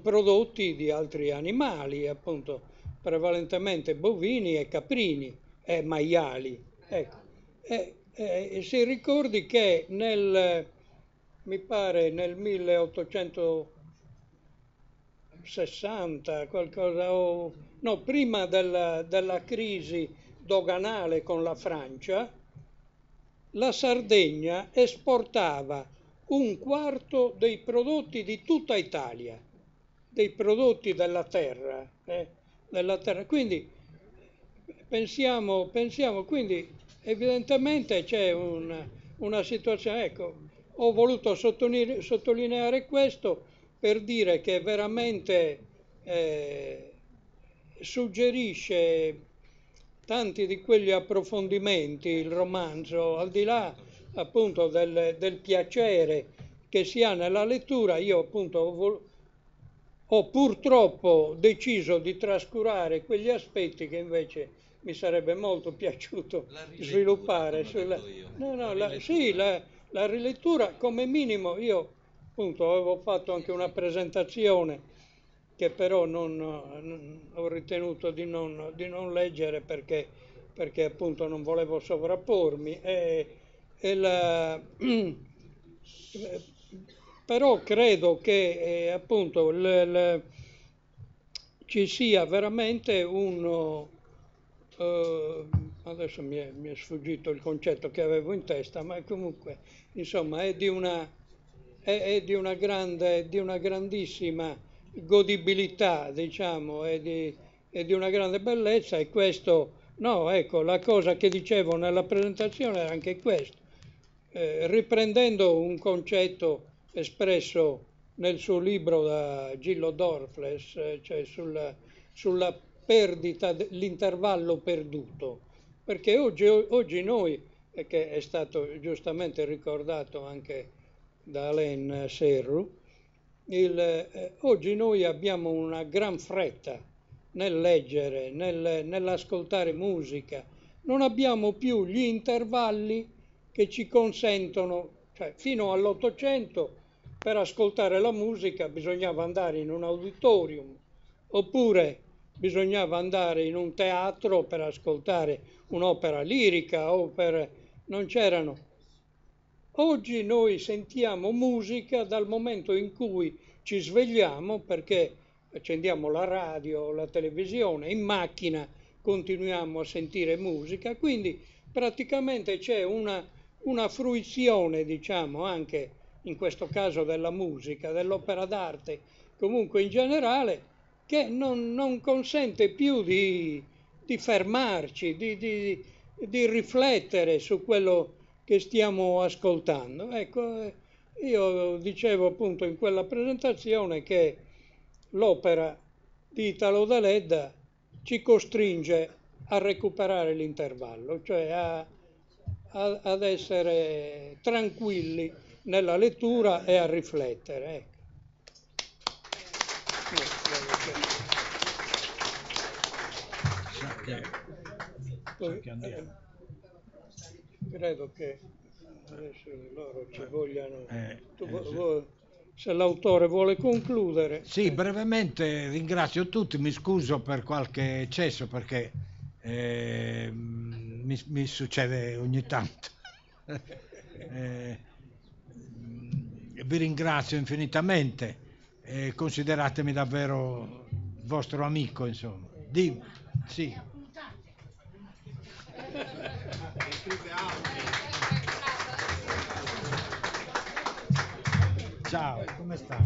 S1: prodotti di altri animali, appunto, prevalentemente bovini e caprini e maiali. Ecco. Si ricordi che mi pare nel 1860, prima della crisi doganale con la Francia, la Sardegna esportava 1/4 dei prodotti di tutta Italia, dei prodotti della terra. Quindi pensiamo, quindi evidentemente c'è una situazione, ecco, ho voluto sottolineare questo per dire che veramente suggerisce tanti di quegli approfondimenti, il romanzo, al di là appunto del piacere che si ha nella lettura. Io appunto ho purtroppo deciso di trascurare quegli aspetti che invece mi sarebbe molto piaciuto sviluppare. La rilettura come minimo. Io appunto avevo fatto anche una presentazione che però ho ritenuto di non leggere perché appunto non volevo sovrappormi. Però credo che appunto ci sia veramente adesso mi è sfuggito il concetto che avevo in testa, ma comunque insomma è di una grandissima godibilità, diciamo, e di una grande bellezza. E questo, no, ecco, la cosa che dicevo nella presentazione era anche questo, riprendendo un concetto espresso nel suo libro da Gillo Dorfles, cioè sulla perdita, l'intervallo perduto, perché oggi noi, che è stato giustamente ricordato anche da Alain Serru, oggi noi abbiamo una gran fretta nel leggere, nell'ascoltare musica, non abbiamo più gli intervalli che ci consentono, cioè fino all'800 per ascoltare la musica bisognava andare in un auditorium, oppure bisognava andare in un teatro per ascoltare un'opera lirica, non c'erano. Oggi noi sentiamo musica dal momento in cui ci svegliamo, perché accendiamo la radio, la televisione, in macchina continuiamo a sentire musica, quindi praticamente c'è una fruizione, diciamo, anche in questo caso della musica, dell'opera d'arte, comunque in generale, che non consente più di fermarci, di riflettere su quello che stiamo ascoltando. Ecco, io dicevo appunto in quella presentazione che l'opera di Italo Deledda ci costringe a recuperare l'intervallo, cioè ad essere tranquilli nella lettura e a riflettere. Ecco. Credo che adesso loro ci vogliano. Se l'autore vuole concludere.
S4: Sì, brevemente ringrazio tutti, mi scuso per qualche eccesso perché mi succede ogni tanto. Vi ringrazio infinitamente, consideratemi davvero vostro amico, insomma. Sì. Ciao, come stai?